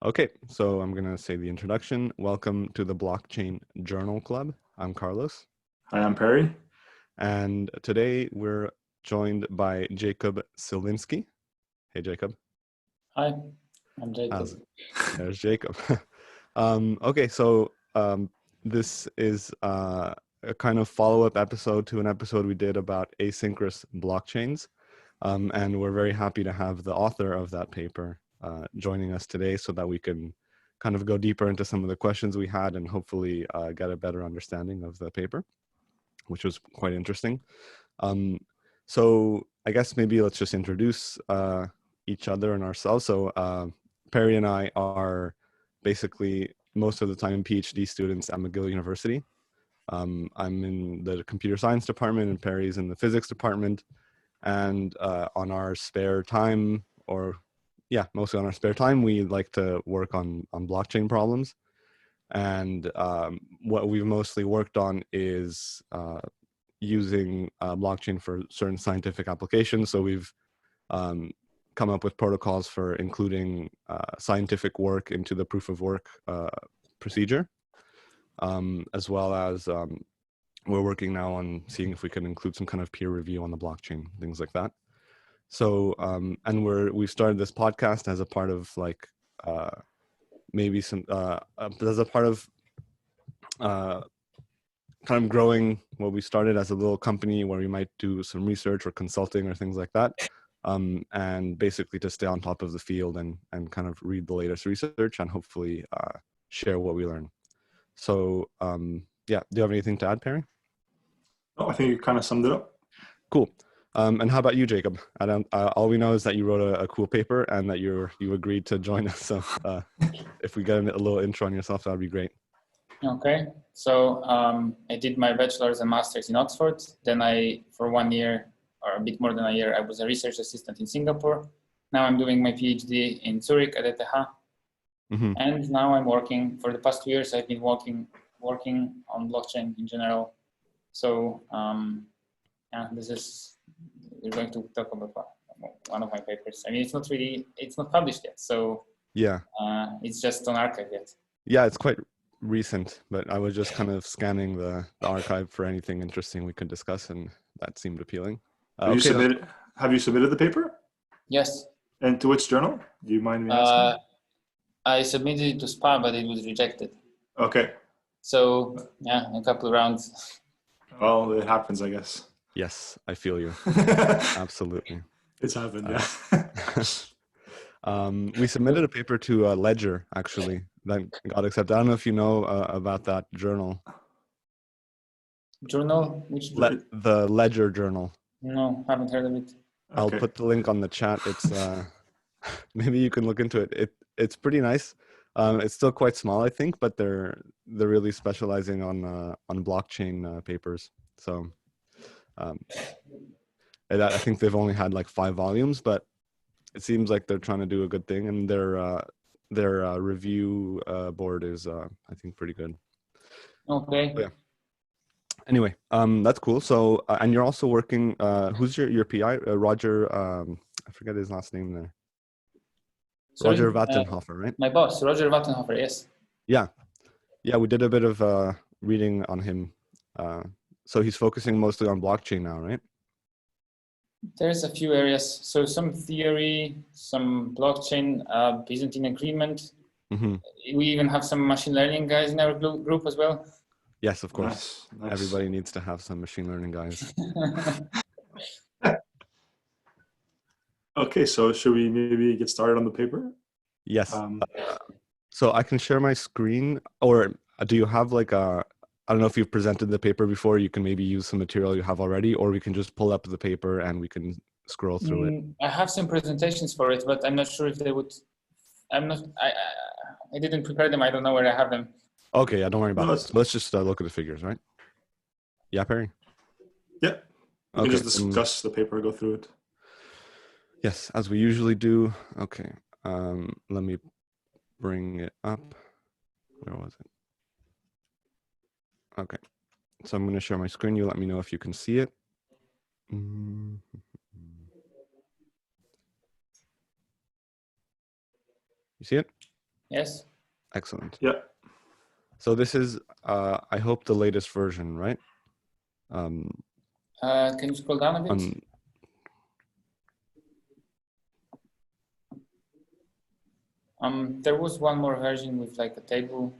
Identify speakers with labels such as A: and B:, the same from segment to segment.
A: Okay, so I'm going to say the introduction. Welcome to the Blockchain Journal Club. I'm Carlos.
B: Hi, I'm Perry.
A: And today we're joined by Jakub Sliwinski. Hey, Jacob.
C: Hi, I'm Jacob.
A: There's Jacob. Okay, so this is a kind of follow-up episode to an episode we did about asynchronous blockchains. And we're very happy to have the author of that paper joining us today so that we can kind of go deeper into some of the questions we had and hopefully get a better understanding of the paper, which was quite interesting. So I guess maybe let's just introduce each other and ourselves. So Perry and I are basically most of the time PhD students at McGill University. I'm in the computer science department and Perry's in the physics department. And on our spare time, mostly on our spare time, we like to work on blockchain problems. And what we've mostly worked on is using blockchain for certain scientific applications. So we've come up with protocols for including scientific work into the proof of work procedure, as well as we're working now on seeing if we can include some kind of peer review on the blockchain, things like that. So, and we've started this podcast as a part of like maybe some as a part of kind of growing what we started as a little company where we might do some research or consulting or things like that, and basically to stay on top of the field and kind of read the latest research and hopefully share what we learn. So yeah, do you have anything to add, Perry?
B: Oh, I think you kind of summed it up.
A: Cool. And how about you, Jacob? All we know is that you wrote a cool paper and that you agreed to join us. So if we get a little intro on yourself, that would be great.
C: Okay, so I did my bachelor's and master's in Oxford. Then for 1 year, or a bit more than a year, I was a research assistant in Singapore. Now I'm doing my PhD in Zurich at ETH. Mm-hmm. And now I'm working, for the past 2 years, I've been working on blockchain in general. So yeah, we're going to talk about one of my papers. I mean, it's not published yet. So
A: yeah,
C: it's just on archive yet.
A: Yeah, it's quite recent, but I was just kind of scanning the archive for anything interesting we could discuss, and that seemed appealing.
B: Have you submitted the paper?
C: Yes.
B: And to which journal? Do you mind me asking?
C: I submitted it to SPA, but it was rejected.
B: Okay.
C: So yeah, a couple of rounds.
B: Well, it happens, I guess.
A: Yes, I feel you. Absolutely.
B: It's happened, yeah.
A: We submitted a paper to Ledger, actually, that got accepted. I don't know if you know about that journal.
C: Journal? Which journal?
A: The Ledger journal.
C: No, haven't heard of it.
A: I'll put the link on the chat. It's maybe you can look into it. It's pretty nice. It's still quite small, I think, but they're really specializing on blockchain papers. So I think they've only had like 5 volumes, but it seems like they're trying to do a good thing, and their review board is I think pretty good.
C: Okay.
A: But yeah. Anyway, that's cool. So and you're also working. Who's your PI? Roger. I forget his last name there. Sorry? Roger Wattenhofer, right?
C: My boss, Roger Wattenhofer. Yes.
A: Yeah, we did a bit of reading on him. So he's focusing mostly on blockchain now, right?
C: There's a few areas. So some theory, some blockchain, Byzantine agreement. Mm-hmm. We even have some machine learning guys in our group as well.
A: Yes, of course. Nice. Everybody needs to have some machine learning guys.
B: Okay, so should we maybe get started on the paper?
A: Yes. So I can share my screen, or do you have like I don't know if you've presented the paper before, you can maybe use some material you have already, or we can just pull up the paper and we can scroll through it.
C: I have some presentations for it, but I'm not sure if they would, I didn't prepare them. I don't know where I have them.
A: Okay, yeah, don't worry about it. So let's just look at the figures, right? Yeah, Perry?
B: Yeah, we can just discuss the paper, go through it.
A: Yes, as we usually do. Okay, let me bring it up. Where was it? Okay, so I'm going to share my screen. You let me know if you can see it. You see it?
C: Yes.
A: Excellent.
B: Yeah.
A: So this is, I hope, the latest version, right?
C: Can you scroll down a bit? There was one more version with like a table.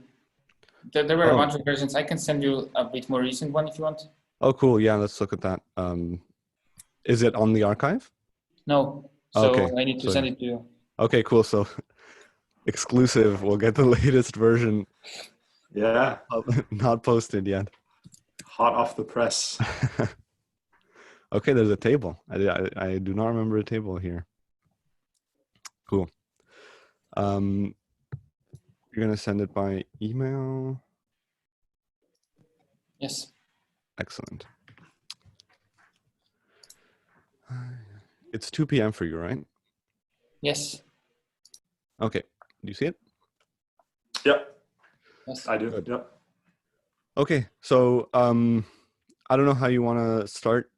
C: There were a bunch of versions. I can send you a bit more recent one if you want.
A: Oh, cool. Yeah, let's look at that. Is it on the archive?
C: No. So
A: okay.
C: I need to send it to you.
A: Okay, cool. So exclusive. We'll get the latest version.
B: Yeah.
A: Not posted yet.
B: Hot off the press.
A: Okay, there's a table. I do not remember a table here. Cool. You're gonna send it by email?
C: Yes.
A: Excellent. It's 2 p.m. for you, right?
C: Yes.
A: Okay. Do you see it?
B: Yep.
C: Yes.
B: I do.
A: Good.
B: Yep.
A: Okay. So I don't know how you want to start,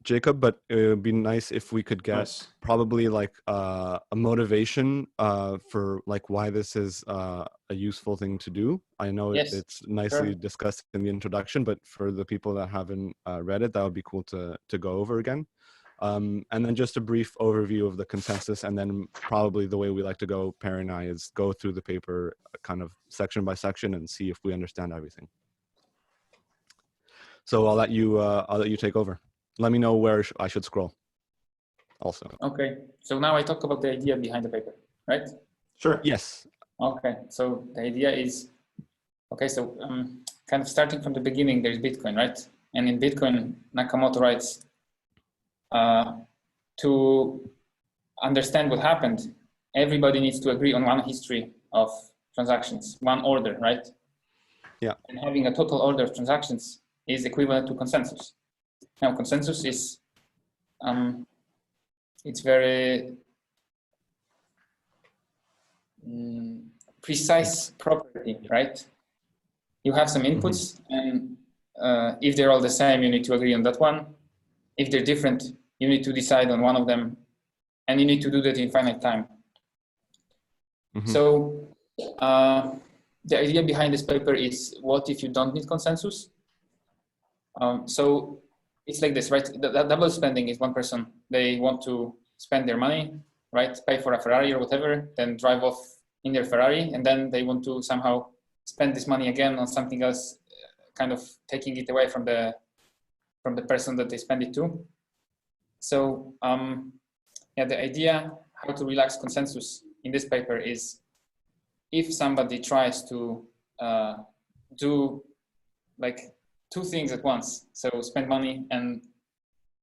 A: Jacob, but it would be nice if we could get probably like a motivation for like why this is a useful thing to do. I know it's nicely discussed in the introduction, but for the people that haven't read it, that would be cool to go over again. And then just a brief overview of the consensus, and then probably the way we like to go, Perry and I, is go through the paper kind of section by section and see if we understand everything. So I'll let you take over. Let me know where I should scroll. Also.
C: Okay. So now I talk about the idea behind the paper, right?
B: Sure.
A: Yes.
C: Okay. So the idea is, okay. So kind of starting from the beginning, there's Bitcoin, right? And in Bitcoin, Nakamoto writes, to understand what happened, everybody needs to agree on one history of transactions, one order, right?
A: Yeah.
C: And having a total order of transactions is equivalent to consensus. Now, consensus is, it's very precise property, right? You have some inputs, and if they're all the same, you need to agree on that one. If they're different, you need to decide on one of them, and you need to do that in finite time. So the idea behind this paper is, what if you don't need consensus? So it's like this, right? The double spending is one person. They want to spend their money, right? Pay for a Ferrari or whatever, then drive off in their Ferrari, and then they want to somehow spend this money again on something else, kind of taking it away from the person that they spend it to. So yeah, the idea how to relax consensus in this paper is, if somebody tries to do like two things at once, so spend money and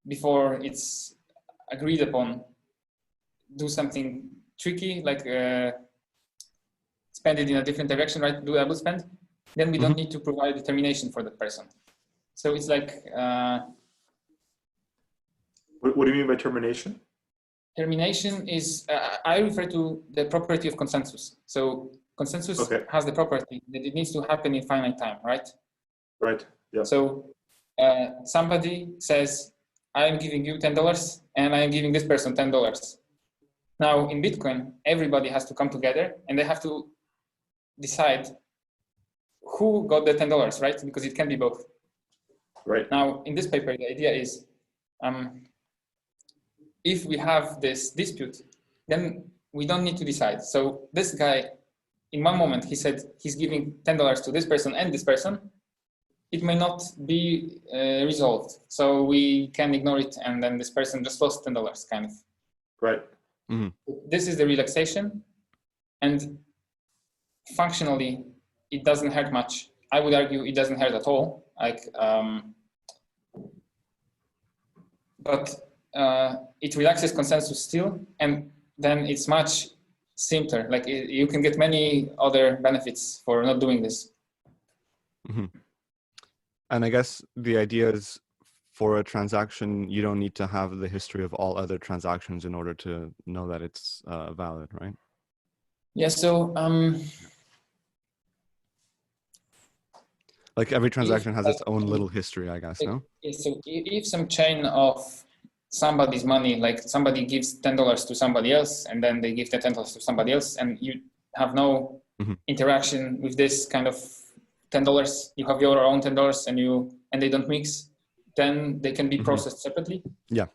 C: before it's agreed upon, do something tricky, like spend it in a different direction, right? Do double spend, then we don't need to provide determination for that person. So it's like...
B: What do you mean by termination?
C: Termination is, I refer to the property of consensus. So consensus has the property that it needs to happen in finite time, right?
B: Right, yeah.
C: So somebody says, I am giving you $10 and I am giving this person $10. Now in Bitcoin, everybody has to come together and they have to decide who got the $10, right? Because it can be both.
B: Right.
C: Now in this paper, the idea is, if we have this dispute, then we don't need to decide. So this guy, in one moment, he said he's giving $10 to this person and this person. It may not be resolved. So we can ignore it. And then this person just lost $10, kind of.
B: Right.
C: This is the relaxation. And functionally, it doesn't hurt much. I would argue it doesn't hurt at all. Like, but it relaxes consensus still, and then it's much simpler. Like you can get many other benefits for not doing this.
A: And I guess the idea is, for a transaction, you don't need to have the history of all other transactions in order to know that it's valid, right?
C: Yeah, so
A: like every transaction has its own little history, I guess, no?
C: So if some chain of somebody's money, like somebody gives $10 to somebody else, and then they give the $10 to somebody else, and you have no interaction with this kind of $10, you have your own $10 and they don't mix, then they can be processed separately.
A: Yeah.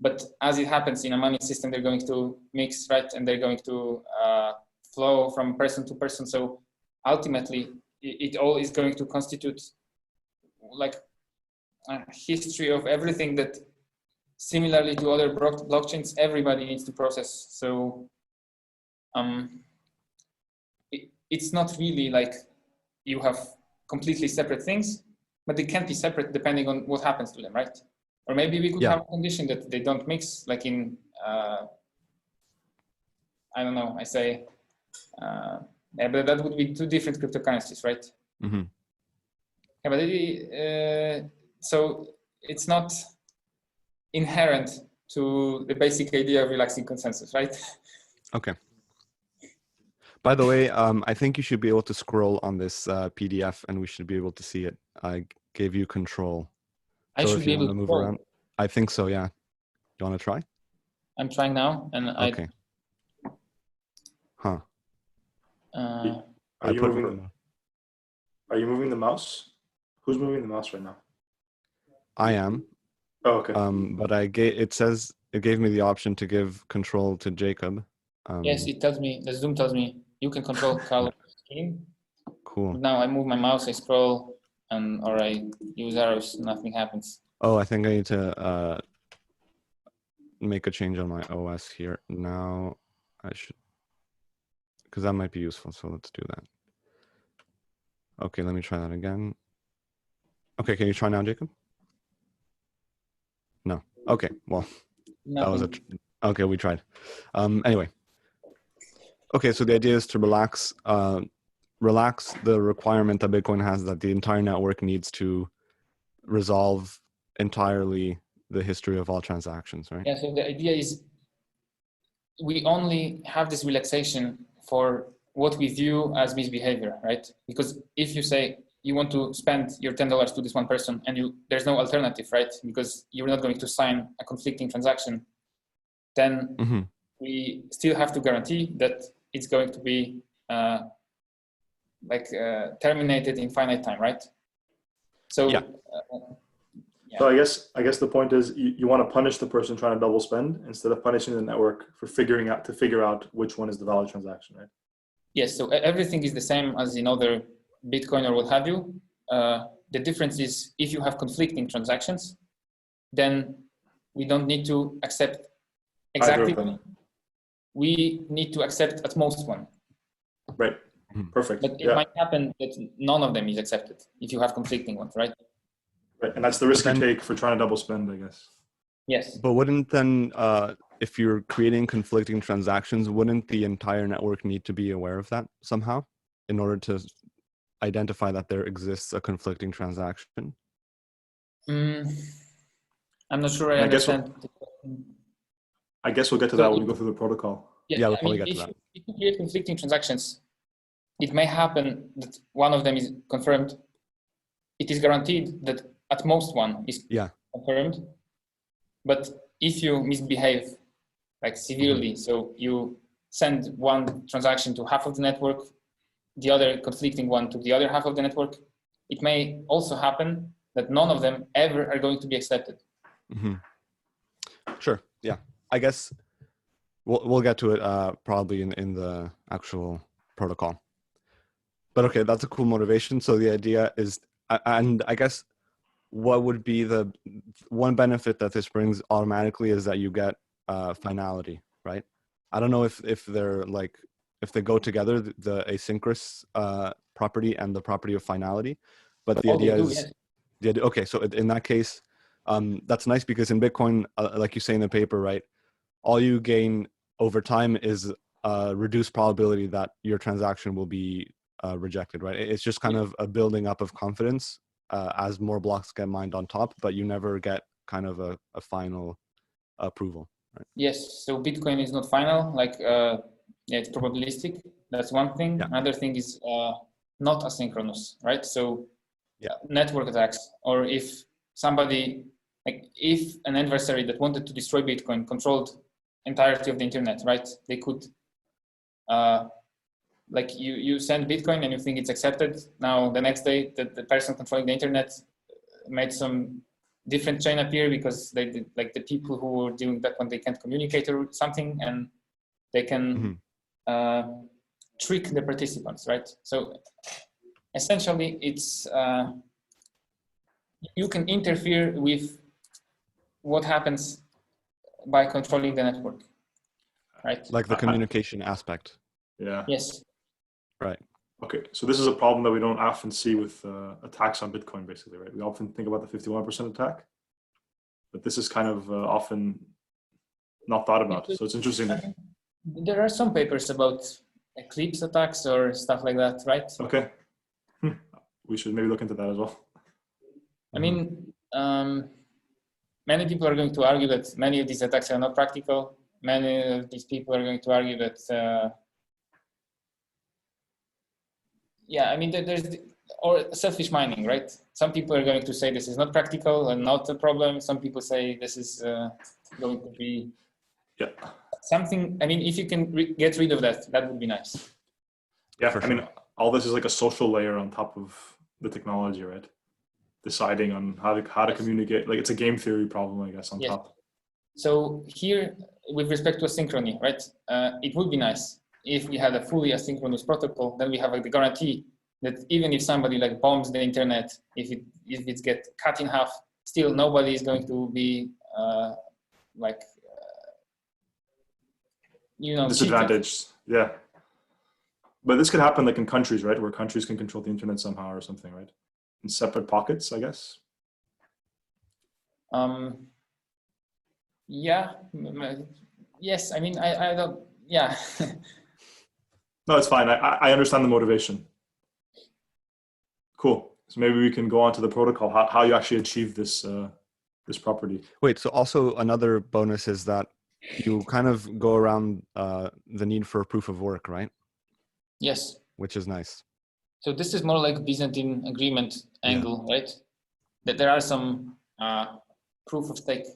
C: But as it happens in a money system, they're going to mix, right? And they're going to flow from person to person. So ultimately, it all is going to constitute like a history of everything that, similarly to other blockchains, everybody needs to process. So it's not really like you have completely separate things, but they can't be separate depending on what happens to them, right? Or maybe we could have a condition that they don't mix, like in, I don't know, I say, yeah, but that would be two different cryptocurrencies, right? Yeah, but so it's not inherent to the basic idea of relaxing consensus, right?
A: Okay. By the way, I think you should be able to scroll on this PDF and we should be able to see it. I gave you control.
C: I should be able to
A: move around. I think so, yeah. You want to try?
C: I'm trying now, and
A: okay. Huh.
B: Are you moving the mouse? Who's moving the mouse right now?
A: I am.
B: Oh, okay.
A: But it gave me the option to give control to Jakub.
C: Yes, it tells me, the Zoom tells me you can control color scheme.
A: Cool.
C: But now I move my mouse, I scroll, or I use arrows, nothing happens.
A: Oh, I think I need to make a change on my OS here. Now I should, because that might be useful. So let's do that. Okay, let me try that again. Okay, can you try now, Jakub? No. Okay, well,
C: Nothing.
A: that was okay, we tried. Anyway. Okay, so the idea is to relax the requirement that Bitcoin has that the entire network needs to resolve entirely the history of all transactions, right?
C: Yeah, so the idea is we only have this relaxation for what we view as misbehavior, right? Because if you say you want to spend your $10 to this one person and there's no alternative, right? Because you're not going to sign a conflicting transaction, then we still have to guarantee that it's going to be terminated in finite time, right? So
A: yeah.
B: So I guess the point is you want to punish the person trying to double spend instead of punishing the network for figure out which one is the valid transaction, right?
C: Yes. So everything is the same as in other Bitcoin or what have you. The difference is if you have conflicting transactions, then we don't need to accept exactly one. We need to accept at most one.
B: Right. Perfect.
C: But it might happen that none of them is accepted if you have conflicting ones, right?
B: Right, and that's the risk you take for trying to double spend, I guess.
C: Yes.
A: But wouldn't then, if you're creating conflicting transactions, wouldn't the entire network need to be aware of that somehow in order to identify that there exists a conflicting transaction?
C: I'm not sure I understand.
B: I guess we'll get to that when we go through the protocol.
A: Yeah, we'll probably get to that.
C: If you create conflicting transactions, it may happen that one of them is confirmed. It is guaranteed that at most one is confirmed. But if you misbehave like severely, so you send one transaction to half of the network, the other conflicting one to the other half of the network, it may also happen that none of them ever are going to be accepted.
A: Sure. Yeah. I guess we'll get to it probably in the actual protocol. But okay, that's a cool motivation. So the idea is, and I guess what would be the one benefit that this brings automatically is that you get finality, right? I don't know if they're like, if they go together, the asynchronous property and the property of finality, but the idea is, okay, so in that case, that's nice because in Bitcoin, like you say in the paper, right, all you gain over time is reduced probability that your transaction will be rejected, right? It's just kind of a building up of confidence as more blocks get mined on top, but you never get kind of a final approval, right?
C: Yes, so Bitcoin is not final, like it's probabilistic. That's one thing. Another thing is not asynchronous, right? So network attacks, or if somebody, like if an adversary that wanted to destroy Bitcoin controlled entirety of the internet, right? They could like you send Bitcoin and you think it's accepted. Now the next day, the person controlling the internet made some different chain appear because they did, like the people who were doing that one, they can't communicate or something, and they can trick the participants, right? So essentially, it's you can interfere with what happens by controlling the network, right?
A: Like the communication aspect.
B: Yeah.
C: Yes.
A: Right.
B: Okay, so this is a problem that we don't often see with attacks on Bitcoin, basically, right? We often think about the 51% attack, but this is kind of often not thought about. So it's interesting.
C: There are some papers about eclipse attacks or stuff like that, right?
B: Okay. We should maybe look into that as well.
C: I mean, many people are going to argue that many of these attacks are not practical. Many of these people are going to argue that, yeah, I mean, or selfish mining, right? Some people are going to say this is not practical and not a problem. Some people say this is going to be something. I mean, if you can get rid of that, that would be nice.
B: Yeah,
A: For
B: I mean, all this is like a social layer on top of the technology, right? Deciding on how to communicate. Like it's a game theory problem, I guess, on top.
C: So here, with respect to asynchrony, right? It would be nice if we had a fully asynchronous protocol. Then we have like the guarantee that even if somebody like bombs the internet, if it gets cut in half, still nobody is going to be
B: disadvantaged. Yeah. But this could happen like in countries, right? Where countries can control the internet somehow or something, right? In separate pockets, I guess.
C: Yeah. Yes. I mean, I don't. Yeah.
B: No, it's fine. I understand the motivation. Cool. So maybe we can go on to the protocol. How you actually achieve this this property.
A: Wait. So also another bonus is that you kind of go around the need for proof of work, right?
C: Yes.
A: Which is nice.
C: So this is more like Byzantine agreement angle, right? That there are some proof of stake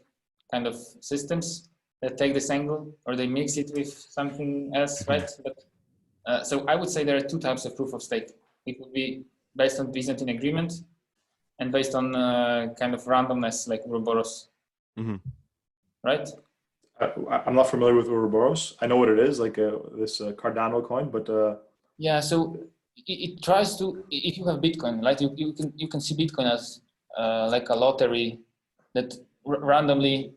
C: kind of systems that take this angle, or they mix it with something else, right? But, so I would say there are two types of proof of stake. It would be based on Byzantine agreement and based on kind of randomness, like Ouroboros, right?
B: I'm not familiar with Ouroboros. I know what it is, like this Cardano coin, but
C: yeah. So it tries to, if you have Bitcoin, right? You can see Bitcoin as like a lottery that randomly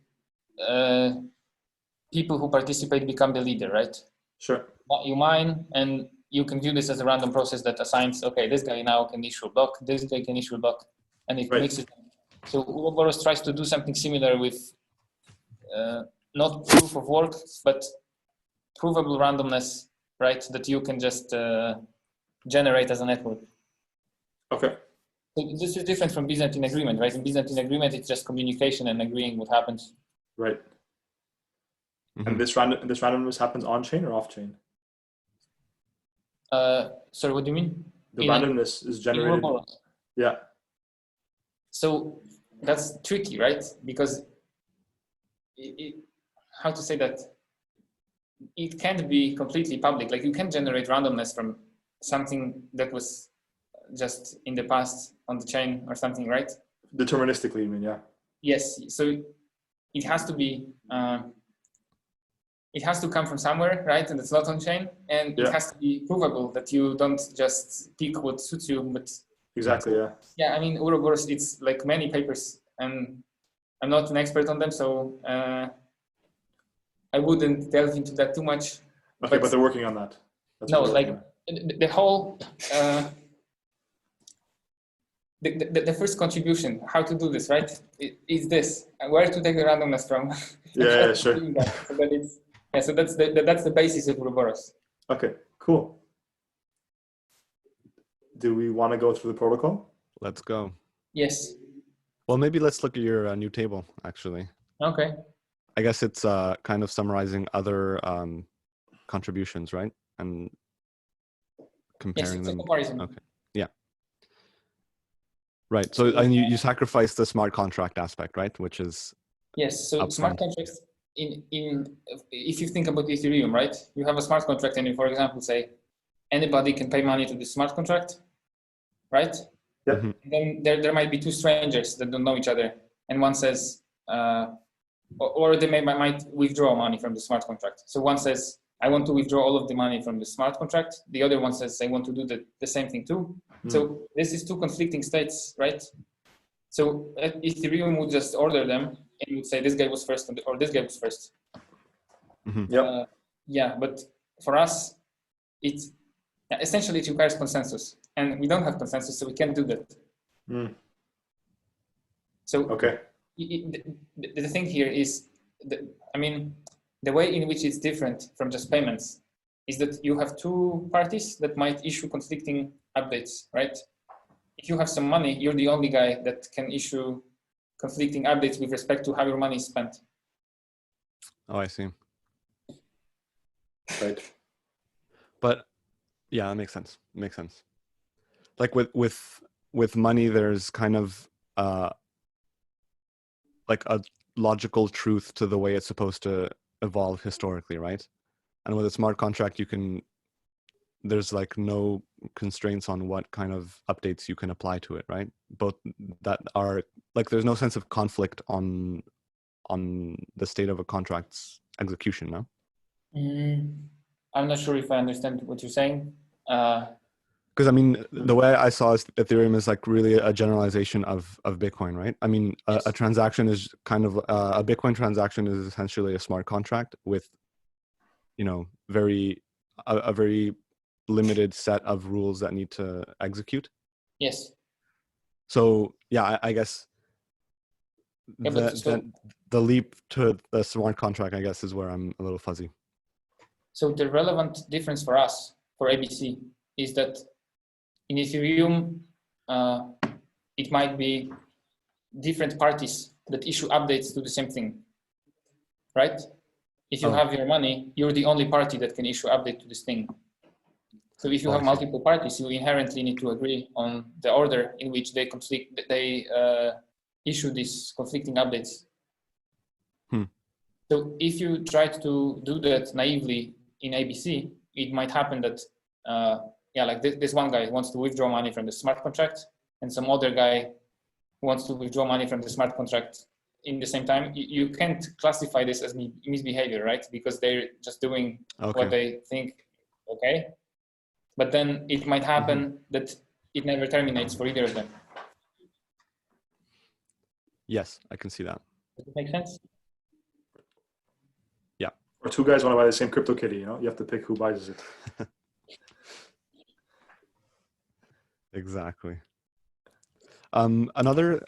C: people who participate become the leader, right?
B: Sure.
C: You mine, and you can view this as a random process that assigns, okay, this guy now can issue a block, this guy can issue a block, and it makes it. So Ouroboros tries to do something similar with not proof of work, but provable randomness, right? That you can just generate as a network.
B: Okay.
C: So this is different from Byzantine agreement, right? In Byzantine agreement, it's just communication and agreeing what happens.
B: Right. And this randomness happens on chain or off chain?
C: Sorry, what do you mean?
B: The randomness is generated. Yeah.
C: So that's tricky, right? Because how to say that? It can't be completely public. Like you can generate randomness from something that was just in the past on the chain or something, right?
B: Deterministically, I mean, yeah.
C: Yes. So it has to be. It has to come from somewhere, right? And it's not on chain, and it has to be provable that you don't just pick what suits you. But
B: exactly, yeah.
C: Yeah, I mean, Ouroboros, it's like many papers, and I'm not an expert on them, so I wouldn't delve into that too much.
B: Okay, but they're working on that.
C: That's no, like the whole the first contribution, how to do this, right? Is this where to take the randomness from?
B: Yeah, sure.
C: So that it's. Yeah, so that's the basis of Ouroboros.
B: Okay, cool. Do we want to go through the protocol?
A: Let's go.
C: Yes.
A: Well, maybe let's look at your new table, actually.
C: Okay.
A: I guess it's kind of summarizing other contributions, right? And comparing them. Okay. Yeah. Right. So and you sacrifice the smart contract aspect, right? Which is
C: yes. So smart contracts in if you think about Ethereum, right? You have a smart contract, and you, for example, say anybody can pay money to the smart contract, right?
B: Yep.
A: Mhm.
C: And then there might be two strangers that don't know each other, and one says, or they might withdraw money from the smart contract. So one says, I want to withdraw all of the money from the smart contract. The other one says, I want to do the same thing too. So this is two conflicting states, right? So Ethereum would just order them and would say this guy was first or this guy was first.
A: Mhm.
B: Yep.
C: Yeah, but for us, essentially it requires consensus, and we don't have consensus, so we can't do that. So
B: Okay.
C: the thing here is, the way in which it's different from just payments is that you have two parties that might issue conflicting updates, right? If you have some money, you're the only guy that can issue conflicting updates with respect to how your money is spent.
A: Oh, I see.
B: Right.
A: But yeah, that makes sense. Makes sense. Like with money, there's kind of like a logical truth to the way it's supposed to evolve historically, right? And with a smart contract, there's like no constraints on what kind of updates you can apply to it, right? Both that are like, there's no sense of conflict on the state of a contract's execution, no?
C: I'm not sure if I understand what you're saying.
A: Because I mean, the way I saw Ethereum is like really a generalization of Bitcoin, right? I mean,
C: Yes.
A: a transaction is kind of a Bitcoin transaction is essentially a smart contract with, a very limited set of rules that need to execute.
C: Yes.
A: So yeah, I guess
C: Yeah,
A: the leap to the smart contract, I guess, is where I'm a little fuzzy.
C: So the relevant difference for us, for ABC, is that in Ethereum, it might be different parties that issue updates to the same thing, right? If you have your money, you're the only party that can issue update to this thing. So if you have multiple parties, you inherently need to agree on the order in which they issue these conflicting updates. So if you try to do that naively in ABC, it might happen that, like this one guy wants to withdraw money from the smart contract, and some other guy wants to withdraw money from the smart contract in the same time. You can't classify this as misbehavior, right? Because they're just doing what they think, okay? But then it might happen that it never terminates for either of them.
A: Yes, I can see that.
C: Does it make sense?
A: Yeah.
B: Or two guys want to buy the same CryptoKitty, you have to pick who buys it.
A: Exactly. Another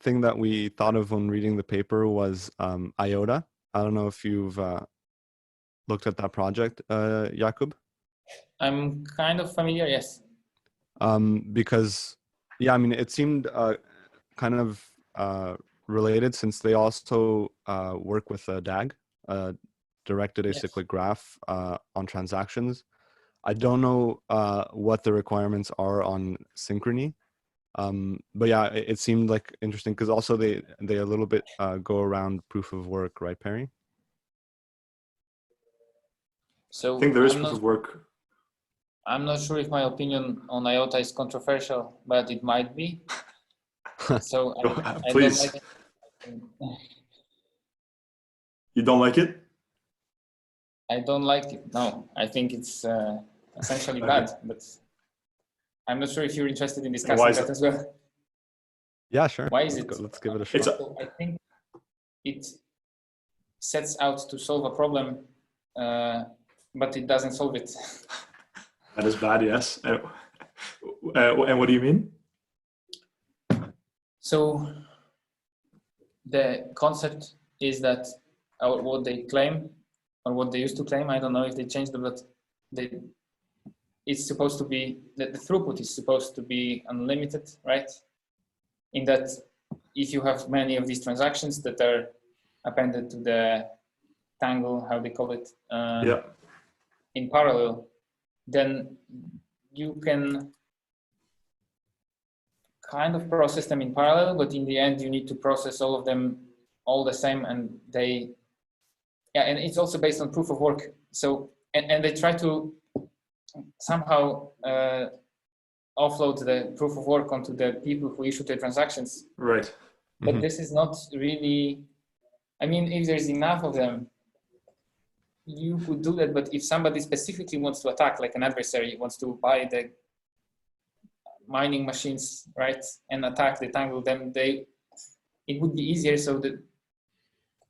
A: thing that we thought of when reading the paper was IOTA. I don't know if you've looked at that project, Jakub.
C: I'm kind of familiar, yes.
A: Because, yeah, I mean, it seemed kind of related, since they also work with DAG, directed acyclic graph on transactions. I don't know what the requirements are on synchrony. But yeah, it seemed like interesting, because also they a little bit go around proof of work, right, Perry?
C: So
B: I think there is proof of work.
C: I'm not sure if my opinion on IOTA is controversial, but it might be. So
B: please.
C: I don't like it.
B: You don't like it?
C: I don't like it. No, I think it's essentially bad, but I'm not sure if you're interested in discussing that as well.
A: Yeah, sure.
C: Why is it?
A: Let's give it a shot.
C: So I think it sets out to solve a problem, but it doesn't solve it.
B: That is bad, yes. And what do you mean?
C: So the concept is that what they claim, or what they used to claim, I don't know if they changed it, but it's supposed to be that the throughput is supposed to be unlimited, right? In that, if you have many of these transactions that are appended to the tangle, how they call it, in parallel, then you can kind of process them in parallel, but in the end, you need to process all of them all the same, and and it's also based on proof of work. So, and they try to somehow offload the proof of work onto the people who issue the transactions.
B: Right.
C: But this is not really, I mean, if there's enough of them, you could do that. But if somebody specifically wants to attack, like an adversary wants to buy the mining machines, right, and attack the Tangle, then it would be easier. So that,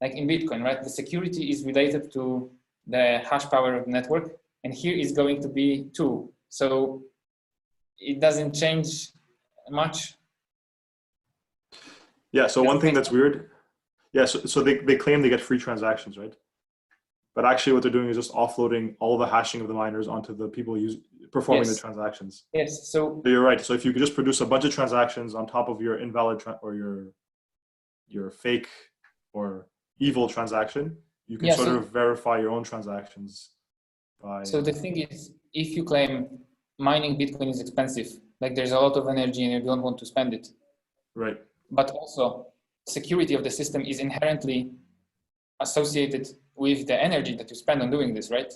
C: like in Bitcoin, right, the security is related to the hash power of the network, and here is going to be 2. So it doesn't change much.
B: Yeah. So one thing that's weird. Yeah. So they claim they get free transactions, right? But actually, what they're doing is just offloading all the hashing of the miners onto the people performing the transactions.
C: Yes. So
B: you're right. So if you could just produce a bunch of transactions on top of your invalid or your fake or evil transaction, you can sort of verify your own transactions.
C: So the thing is, if you claim mining Bitcoin is expensive, like there's a lot of energy and you don't want to spend it.
B: Right.
C: But also security of the system is inherently associated with the energy that you spend on doing this, right?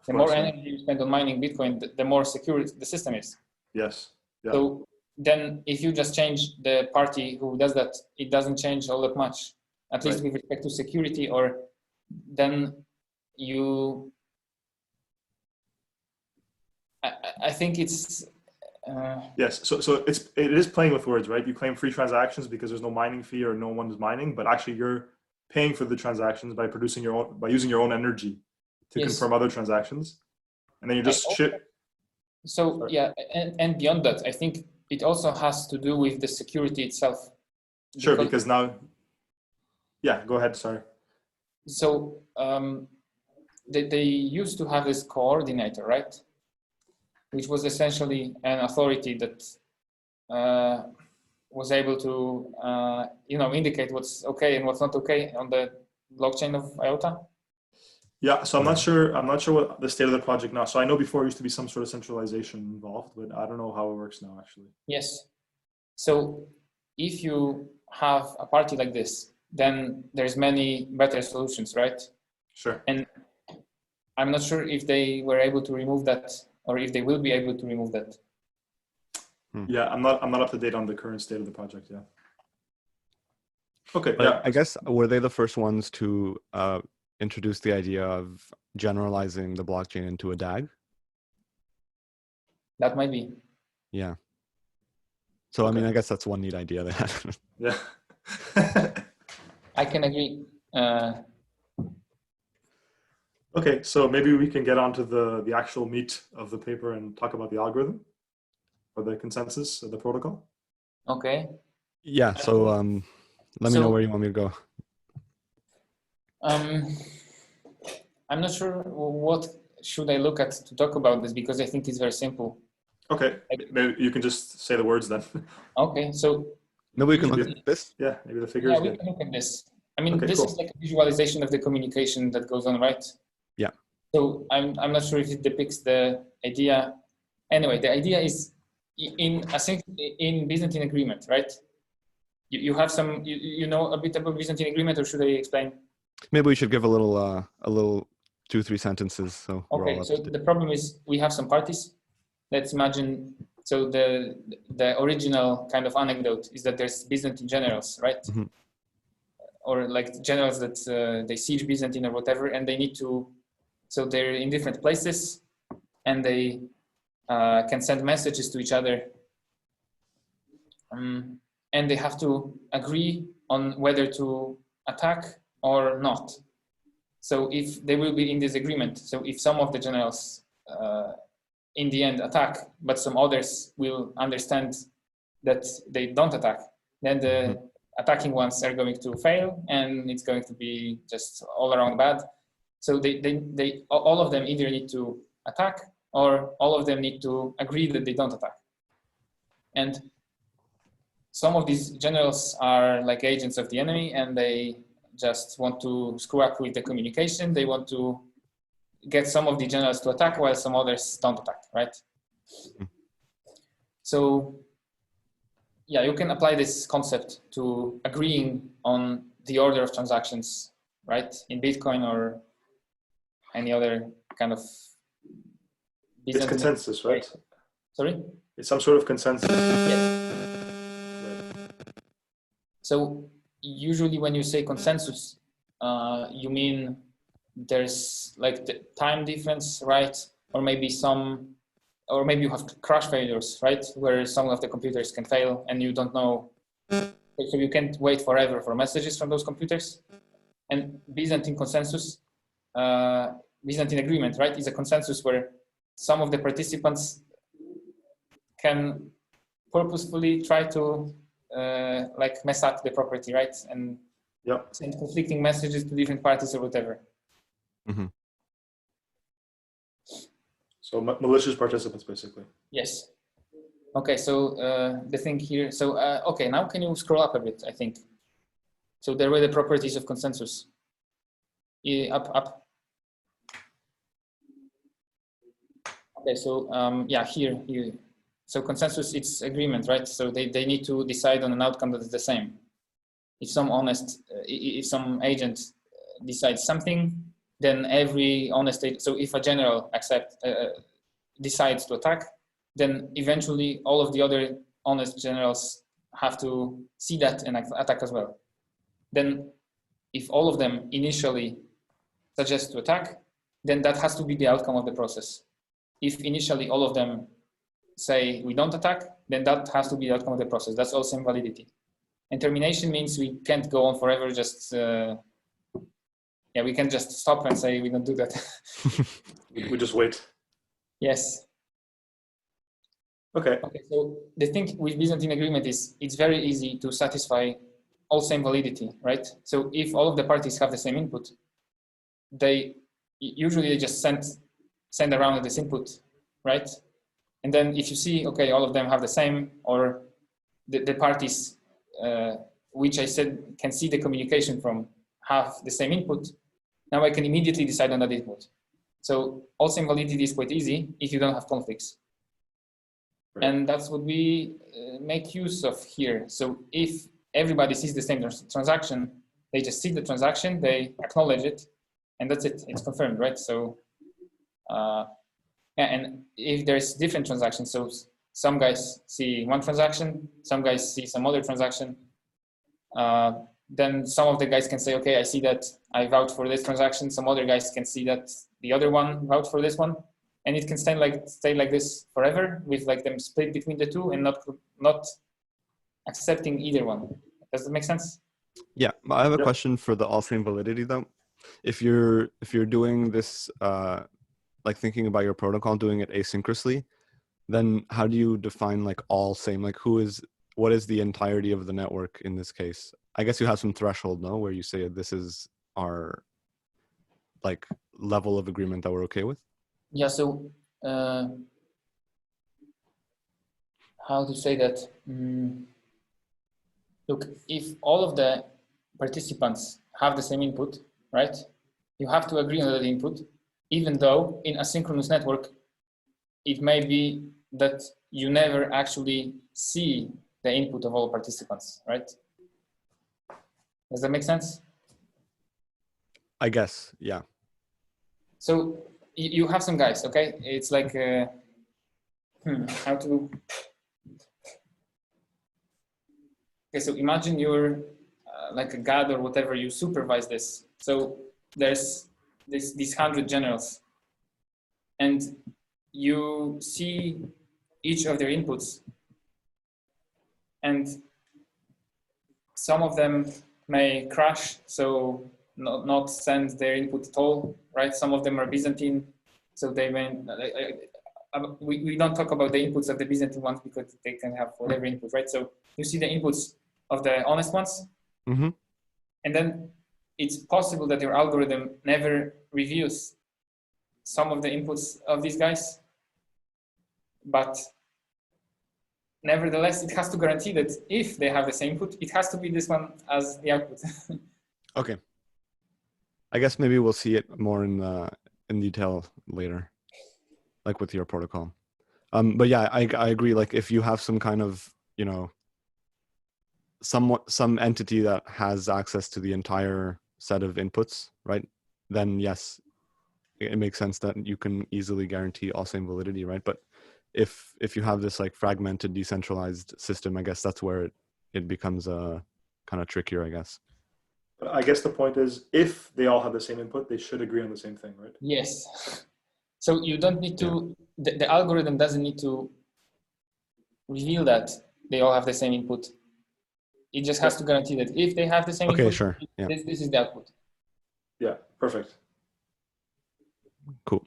C: The more energy you spend on mining Bitcoin, the more secure the system is.
B: Yes. Yeah.
C: So then if you just change the party who does that, it doesn't change all that much, at least with respect to security, or then you, I think it's,
B: yes. So it is playing with words, right? You claim free transactions because there's no mining fee or no one is mining, but actually you're paying for the transactions by using your own energy to confirm other transactions, and then you just ship.
C: So yeah, and beyond that, I think it also has to do with the security itself.
B: Sure, because now, yeah, go ahead. Sorry.
C: So they used to have this coordinator, right? Which was essentially an authority that was able to, indicate what's okay and what's not okay on the blockchain of IOTA.
B: Yeah, so I'm not sure what the state of the project now. So I know before used to be some sort of centralization involved, but I don't know how it works now actually.
C: Yes. So if you have a party like this, then there's many better solutions, right?
B: Sure.
C: And I'm not sure if they were able to remove that or if they will be able to remove that.
B: Yeah, I'm not up to date on the current state of the project. Yeah. Okay.
A: But
B: yeah.
A: I guess were they the first ones to introduce the idea of generalizing the blockchain into a DAG?
C: That might be.
A: Yeah. So I mean, I guess that's one neat idea they had.
B: Yeah.
C: I can agree.
B: Okay, so maybe we can get onto the actual meat of the paper and talk about the algorithm or the consensus of the protocol.
C: Okay.
A: Yeah. So let me know where you want me to go.
C: I'm not sure what should I look at to talk about this because I think it's very simple.
B: Okay, maybe you can just say the words then.
C: Okay, so
A: maybe we can look at this.
B: Yeah, maybe the figures.
C: Yeah, we can look at this. I mean, this is like a visualization of the communication that goes on, right?
A: Yeah.
C: So I'm not sure if it depicts the idea. Anyway, the idea is in Byzantine agreement, right? You have some, you know a bit about Byzantine agreement, or should I explain?
A: Maybe we should give a little 2-3 sentences. So
C: okay. So the problem is we have some parties. Let's imagine. So the original kind of anecdote is that there's Byzantine generals, right? Mm-hmm. Or like generals that they siege Byzantine or whatever, and they need to. So they're in different places, and they can send messages to each other, and they have to agree on whether to attack or not. So if they will be in disagreement, so if some of the generals in the end attack, but some others will understand that they don't attack, then the attacking ones are going to fail, and it's going to be just all around bad. So they all of them either need to attack or all of them need to agree that they don't attack. And some of these generals are like agents of the enemy, and they just want to screw up with the communication. They want to get some of the generals to attack while some others don't attack, right? So yeah, you can apply this concept to agreeing on the order of transactions, right? In Bitcoin or any other kind of
B: It's consensus, right?
C: Sorry?
B: It's some sort of consensus.
C: Yes.
B: Right.
C: So usually when you say consensus, you mean there's like the time difference, right? Or maybe you have crash failures, right? Where some of the computers can fail and you don't know. So you can't wait forever for messages from those computers. And Byzantine consensus, Byzantine agreement, right, is a consensus where some of the participants can purposefully try to like mess up the property, right? And send conflicting messages to different parties or whatever.
A: Mm-hmm.
B: So malicious participants, basically.
C: Yes. Okay, so the thing here, so okay, now can you scroll up a bit, I think. So there were the properties of consensus. Up. Okay, so yeah, here, so consensus, it's agreement, right? So they need to decide on an outcome that is the same. If some agent decides something, then every honest agent, so if a general decides to attack, then eventually all of the other honest generals have to see that and attack as well. Then if all of them initially suggest to attack, then that has to be the outcome of the process. If initially all of them say we don't attack, then that has to be the outcome of the process. That's also invalidity. And termination means we can't go on forever, just, yeah, we can just stop and say we don't do that.
B: We just wait.
C: Yes.
B: Okay,
C: so the thing with Byzantine agreement is it's very easy to satisfy all same validity, right? So if all of the parties have the same input, they usually just send around this input, right? And then if you see, okay, all of them have the same, or the parties which I said can see the communication from have the same input, now I can immediately decide on that input. So all same validity is quite easy if you don't have conflicts. Right. And that's what we make use of here. So if everybody sees the same transaction, they just see the transaction, they acknowledge it, and that's it, it's confirmed, right? So, yeah, and if there's different transactions, so some guys see one transaction, some guys see some other transaction, then some of the guys can say, okay, I see that I vouch for this transaction. Some other guys can see that the other one vouch for this one. And it can stay like this forever with like them split between the two and not accepting either one. Does that make sense?
A: Yeah, I have a question for the all same validity though. If you're doing this, like thinking about your protocol, doing it asynchronously, then how do you define like all same? Like what is the entirety of the network in this case? I guess you have some threshold, no, where you say this is our like level of agreement that we're okay with.
C: Yeah. So how to say that? Look, if all of the participants have the same input, right? You have to agree on that input, even though in a synchronous network, it may be that you never actually see the input of all participants, right? Does that make sense?
A: I guess, yeah.
C: So you have some guys, okay? It's like, how to... Okay, so imagine you're like a god or whatever, you supervise this. So there's these 100 generals, and you see each of their inputs, and some of them may crash, so not send their input at all, right? Some of them are Byzantine, so they may, we don't talk about the inputs of the Byzantine ones because they can have whatever input, right? So you see the inputs of the honest ones,
A: mm-hmm.
C: And then it's possible that your algorithm never reviews some of the inputs of these guys, but nevertheless, it has to guarantee that if they have the same input, it has to be this one as the output.
A: Okay. I guess maybe we'll see it more in detail later, like with your protocol. But yeah, I agree. Like if you have some kind of, some entity that has access to the entire set of inputs, right? Then yes, it makes sense that you can easily guarantee all same validity, right? But if you have this like fragmented, decentralized system, I guess that's where it becomes kind of trickier, I guess.
B: But I guess the point is, if they all have the same input, they should agree on the same thing, right?
C: Yes. So you don't need to, the algorithm doesn't need to reveal that they all have the same input. It just has to guarantee that if they have the same
A: Okay,
C: input,
A: sure. Yeah.
C: this is the output.
B: Yeah, perfect.
A: Cool.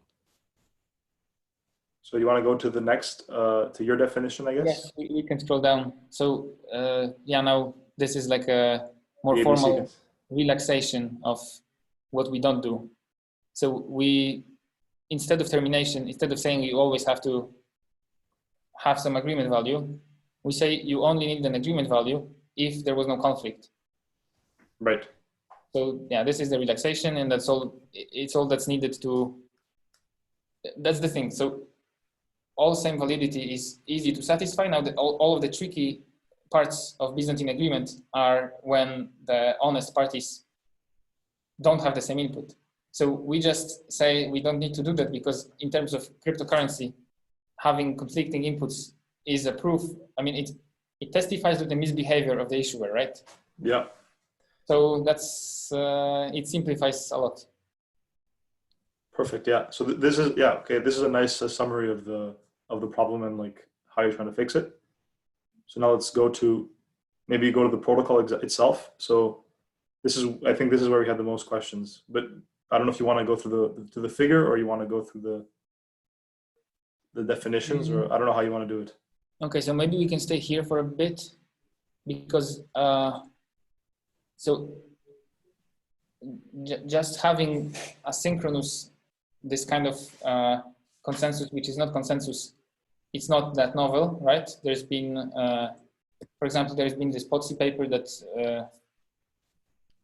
B: So you want to go to the next, to your definition, I guess?
C: Yes, we can scroll down. So yeah, now this is like a more
B: The ABC
C: formal
B: case.
C: relaxation of what we don't do. So we, instead of termination, instead of saying you always have to have some agreement value, we say you only need an agreement value if there was no conflict.
B: Right.
C: So yeah, this is the relaxation, and that's all. It's all that's needed to. That's the thing. So all same validity is easy to satisfy. Now, all of the tricky parts of Byzantine agreement are when the honest parties don't have the same input. So we just say we don't need to do that because in terms of cryptocurrency, having conflicting inputs is a proof. I mean, it testifies to the misbehavior of the issuer, right?
B: Yeah.
C: So that's it simplifies a lot.
B: Perfect. Yeah. So this is, yeah, okay. This is a nice summary of the problem and like how you're trying to fix it. So now let's go to, maybe go to the protocol itself. So this is, I think this is where we had the most questions, but I don't know if you want to go through the figure or you want to go through the definitions, or I don't know how you want to do it.
C: Okay, so maybe we can stay here for a bit because so just having asynchronous, this kind of consensus, which is not consensus, it's not that novel, right? There's been, for example, there's been this Potsy paper that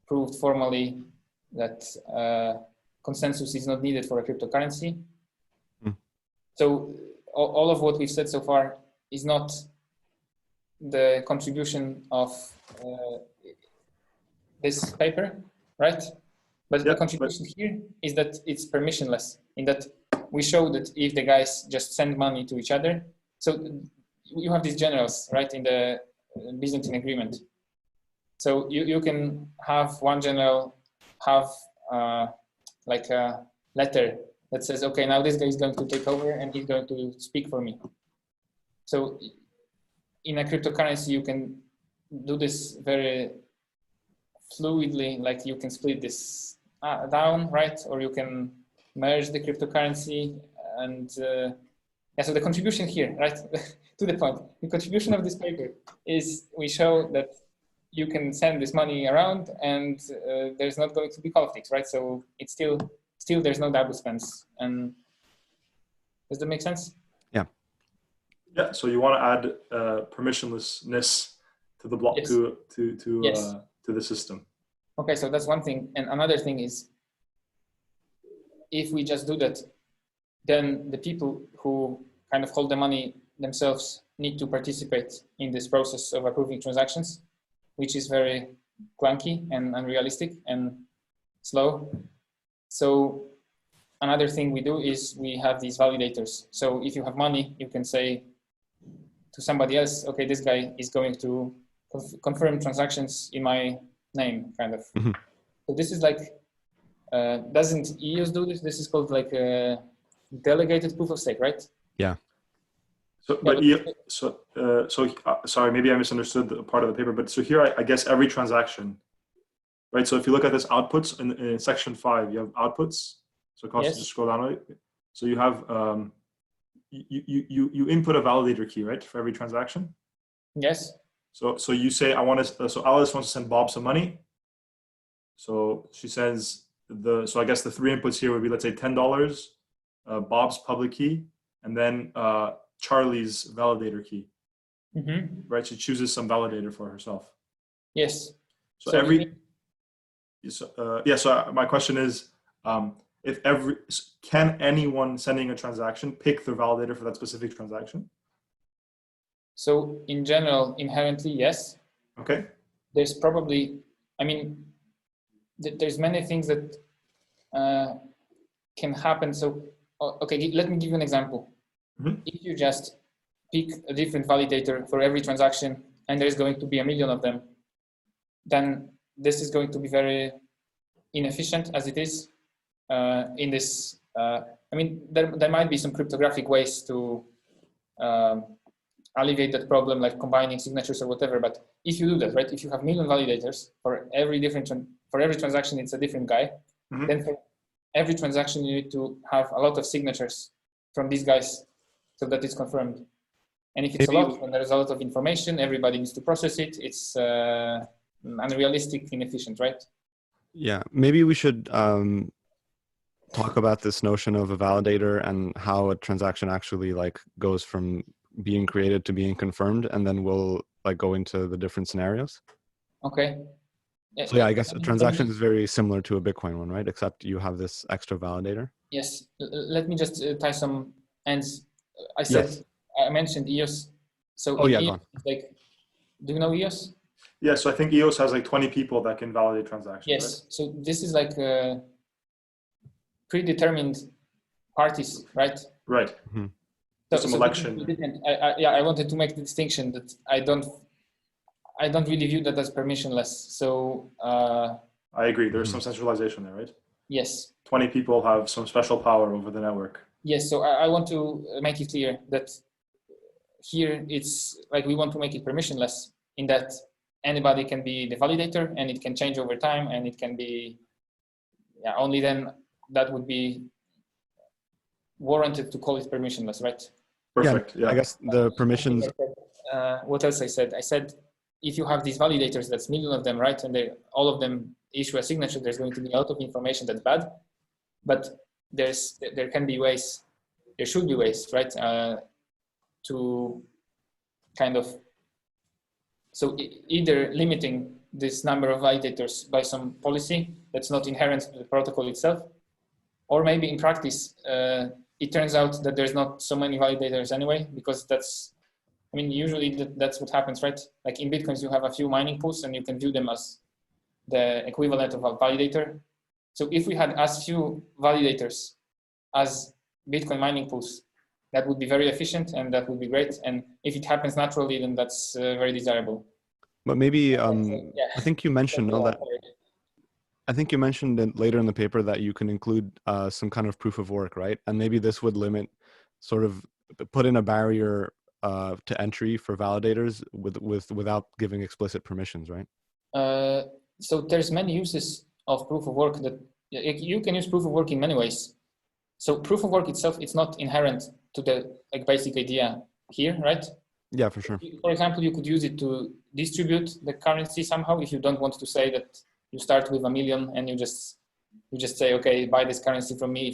C: proved formally that consensus is not needed for a cryptocurrency. So all of what we've said so far is not the contribution of this paper, right? But the contribution here is that it's permissionless, in that we show that if the guys just send money to each other, so you have these generals, right, in the Byzantine agreement. So you can have one general have like a letter that says, okay, now this guy is going to take over and he's going to speak for me. So in a cryptocurrency, you can do this very fluidly, like you can split this down, right? Or you can merge the cryptocurrency and yeah, so the contribution here, right, to the point, the contribution of this paper is we show that you can send this money around and there's not going to be conflicts, right? So it's still there's no double spends. And does that make sense?
A: Yeah.
B: Yeah. So you want to add permissionlessness to the block,
C: yes.
B: to the system.
C: Okay, so that's one thing. And another thing is, if we just do that, then the people who kind of hold the money themselves need to participate in this process of approving transactions, which is very clunky and unrealistic and slow. So another thing we do is we have these validators. So if you have money, you can say to somebody else, okay, this guy is going to confirm transactions in my name, kind of. Mm-hmm. So this is like, doesn't EOS do this? This is called like a delegated proof of stake, right?
A: Yeah.
B: So, but sorry, maybe I misunderstood the part of the paper, but so here, I guess every transaction, right? So if you look at this outputs in section 5, you have outputs. So it costs, just scroll down a bit. So you have, you input a validator key, right? For every transaction.
C: Yes.
B: So you say, so Alice wants to send Bob some money. So she sends so I guess the 3 inputs here would be, let's say $10, Bob's public key, and then Charlie's validator key. Mm-hmm. Right? She chooses some validator for herself.
C: Yes.
B: So so my question is, can anyone sending a transaction pick their validator for that specific transaction?
C: So in general, inherently, yes.
B: Okay.
C: There's probably, I mean, there's many things that can happen. So, okay, let me give you an example.
B: Mm-hmm.
C: If you just pick a different validator for every transaction, and there's going to be 1 million of them, then this is going to be very inefficient as it is in this. I mean, there might be some cryptographic ways to alleviate that problem, like combining signatures or whatever. But if you do that, right, if you have 1 million validators for every transaction, it's a different guy.
B: Mm-hmm.
C: Then for every transaction, you need to have a lot of signatures from these guys so that it's confirmed. And if it's a lot, when there's a lot of information, everybody needs to process it. It's unrealistic, inefficient, right?
A: Yeah, maybe we should talk about this notion of a validator and how a transaction actually like goes from being created to being confirmed, and then we'll like go into the different scenarios.
C: Okay.
A: So yeah, I guess a transaction is very similar to a Bitcoin one, right? Except you have this extra validator.
C: Yes. Let me just tie some ends. I mentioned EOS. So EOS, like, do you know EOS?
B: Yeah, so I think EOS has like 20 people that can validate transactions.
C: Yes.
B: Right?
C: So this is like predetermined parties, right?
B: Right.
A: Mm-hmm.
B: Some election.
C: I wanted to make the distinction that I don't really view that as permissionless. So
B: I agree. There's some centralization there, right?
C: Yes.
B: 20 people have some special power over the network.
C: Yes. So I want to make it clear that here it's like we want to make it permissionless in that anybody can be the validator and it can change over time, and it can be only then that would be warranted to call it permissionless, right?
B: Perfect. Yeah.
A: I guess the permissions.
C: What else I said? I said if you have these validators, that's 1 million of them, right? And all of them issue a signature, there's going to be a lot of information that's bad. But there can be ways, there should be ways, right? To kind of, so either limiting this number of validators by some policy that's not inherent to the protocol itself, or maybe in practice, it turns out that there's not so many validators anyway, because usually that's what happens, right? Like in Bitcoins, you have a few mining pools and you can view them as the equivalent of a validator. So if we had as few validators as Bitcoin mining pools, that would be very efficient and that would be great. And if it happens naturally, then that's very desirable.
A: But maybe, I think you mentioned that. I think you mentioned later in the paper that you can include some kind of proof of work, right? And maybe this would limit, sort of put in a barrier to entry for validators without giving explicit permissions, right?
C: So there's many uses of proof of work that you can use proof of work in many ways. So proof of work itself, it's not inherent to the basic idea here, right?
A: Yeah, for sure.
C: For example, you could use it to distribute the currency somehow if you don't want to say that you start with 1 million and you just say, okay, buy this currency from me.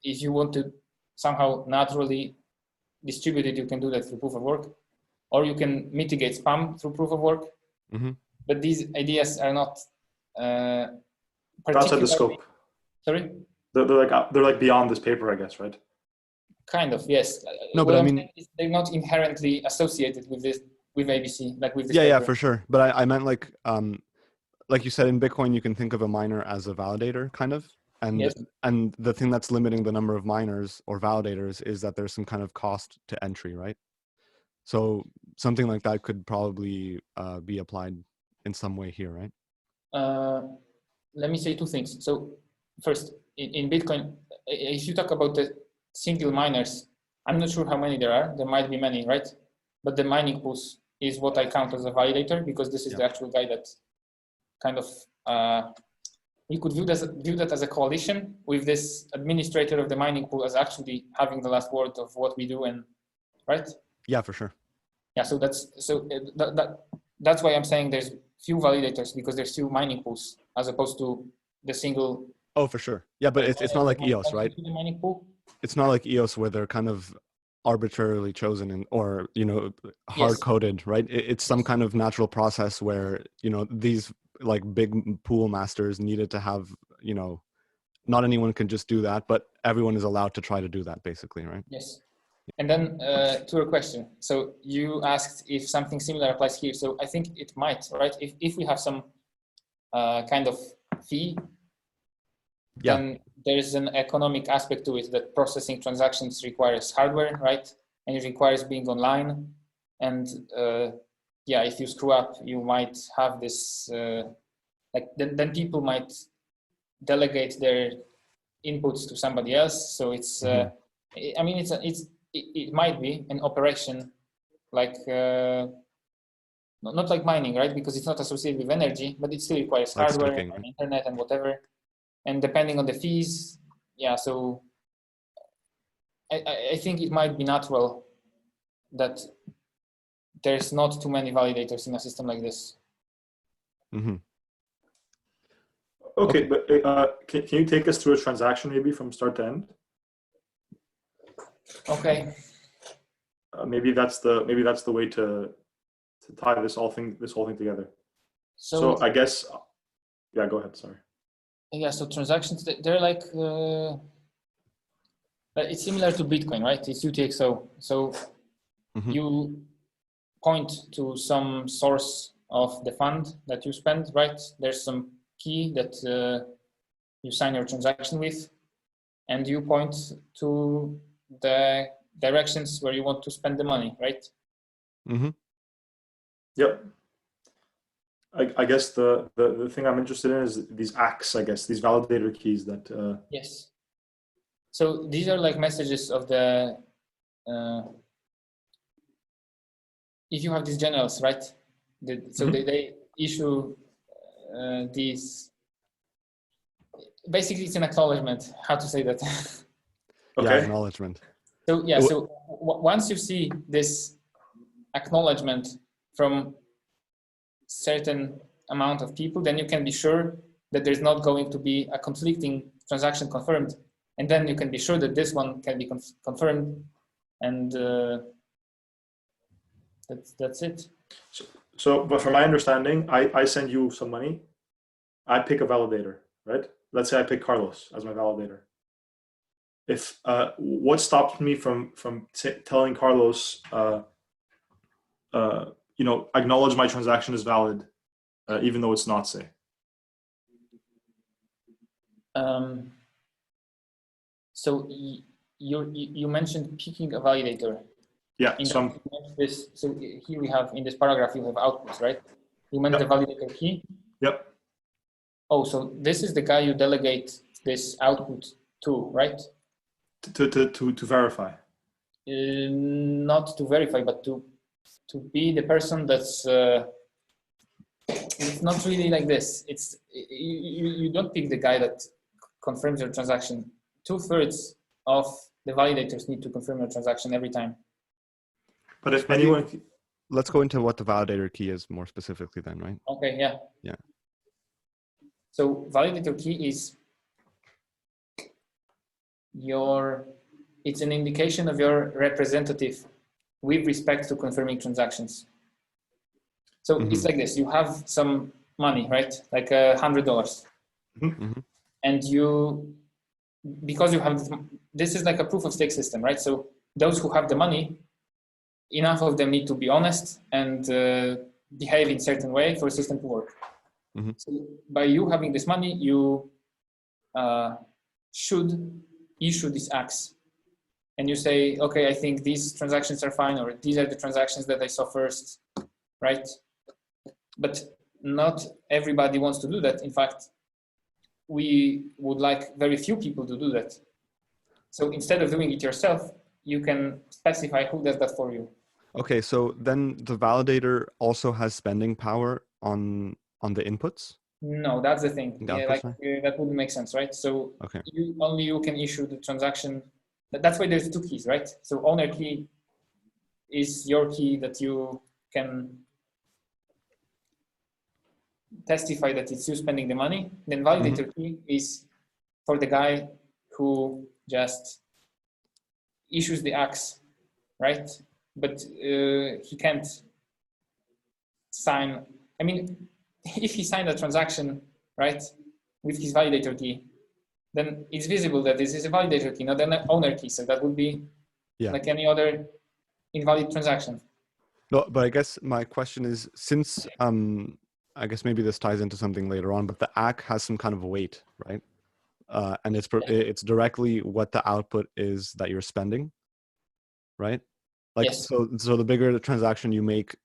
C: If you want to somehow naturally distribute it, you can do that through proof of work, or you can mitigate spam through proof of work.
A: Mm-hmm.
C: But these ideas are not
B: outside the scope.
C: Sorry?
B: They're like beyond this paper, I guess, right?
C: Kind of, yes.
A: No, but I mean,
C: they're not inherently associated with this, with ABC, like with this.
A: Yeah,
C: paper.
A: yeah, for sure. But I meant like you said, in Bitcoin, you can think of a miner as a validator, kind of. And
C: yes.
A: And the thing that's limiting the number of miners or validators is that there's some kind of cost to entry, right? So something like that could probably be applied in some way here, right?
C: Let me say two things. So first, in Bitcoin, if you talk about the single miners, I'm not sure how many there are. There might be many, right? But the mining pools is what I count as a validator, because this is the actual guy that kind of, you could view that as a coalition with this administrator of the mining pool as actually having the last word of what we do, and right?
A: Yeah, for sure.
C: Yeah, so that's why I'm saying there's few validators, because there's few mining pools as opposed to the single.
A: Oh, for sure. Yeah, but it's not like EOS, right?
C: The mining pool.
A: It's not like EOS where they're kind of arbitrarily chosen or hard coded, right? It's some kind of natural process where these like big pool masters needed to have not anyone can just do that, but everyone is allowed to try to do that, basically, right?
C: Yes. And then to your question, so you asked if something similar applies here. So I think it might, right? If we have some kind of fee, then there's an economic aspect to it, that processing transactions requires hardware, right? And it requires being online. And yeah, if you screw up, you might have this, then people might delegate their inputs to somebody else. So it's, I mean, it might be an operation like, not like mining, right? Because it's not associated with energy, but it still requires
A: like
C: hardware
A: staking, right?
C: and internet and whatever. And depending on the fees, yeah, so I think it might be natural that there's not too many validators in a system like this.
B: Okay, but can you take us through a transaction maybe from start to end?
C: Okay.
B: Maybe that's the way to tie this whole thing together. So I guess, yeah, go ahead. Sorry.
C: Yeah, so transactions, they're like, it's similar to Bitcoin, right? It's UTXO. So you point to some source of the fund that you spend, right? There's some key that you sign your transaction with, and you point to the directions where you want to spend the money, right?
B: Yep. I guess the thing I'm interested in is these ACKs, I guess, these validator keys that...
C: Yes. So these are like messages of the... if you have these generals, right? They issue these... Basically, it's an acknowledgement. How to say that?
B: Okay.
A: Yeah, acknowledgement.
C: So yeah, so once you see this acknowledgement from certain amount of people, then you can be sure that there's not going to be a conflicting transaction confirmed, and then you can be sure that this one can be confirmed, and that's it.
B: So, but from my understanding, I send you some money, I pick a validator, right? Let's say I pick Carlos as my validator. If what stops me from telling Carlos, acknowledge my transaction is valid, even though it's not, say?
C: So you mentioned picking a validator.
B: Yeah.
C: So here we have, in this paragraph, you have outputs, right? You meant the validator key.
B: Yep.
C: Oh, so this is the guy you delegate this output to, right?
B: To verify.
C: Not to verify, but to be the person that's. It's not really like this. It's you don't pick the guy that confirms your transaction. 2/3 of the validators need to confirm your transaction every time.
B: But if anyone,
A: let's go into what the validator key is more specifically then, right?
C: Okay. Yeah.
A: Yeah.
C: So validator key is it's an indication of your representative with respect to confirming transactions. So it's like this: you have some money, right? Like $100, and because you have this is like a proof of stake system, right? So those who have the money, enough of them need to be honest and behave in a certain way for the system to work. So by you having this money, you should issue these acts, and you say, okay, I think these transactions are fine, or these are the transactions that I saw first, right? But not everybody wants to do that. In fact, we would like very few people to do that. So instead of doing it yourself, you can specify who does that for you.
A: Okay, so then the validator also has spending power on the inputs?
C: No, that's the thing.
A: The outputs,
C: that wouldn't make sense, right? So
A: okay.
C: you can issue the transaction. That's why there's two keys, right? So owner key is your key that you can testify that it's you spending the money. Then validator key is for the guy who just issues the acts, right? But he can't sign. I mean, if he signed a transaction, right, with his validator key, then it's visible that this is a validator key, not an owner key. So that would be like any other invalid transaction.
A: No, but I guess my question is, since I guess maybe this ties into something later on, but the ACK has some kind of weight, right? and it's directly what the output is that you're spending, right? Like,
C: yes.
A: so the bigger the transaction you make,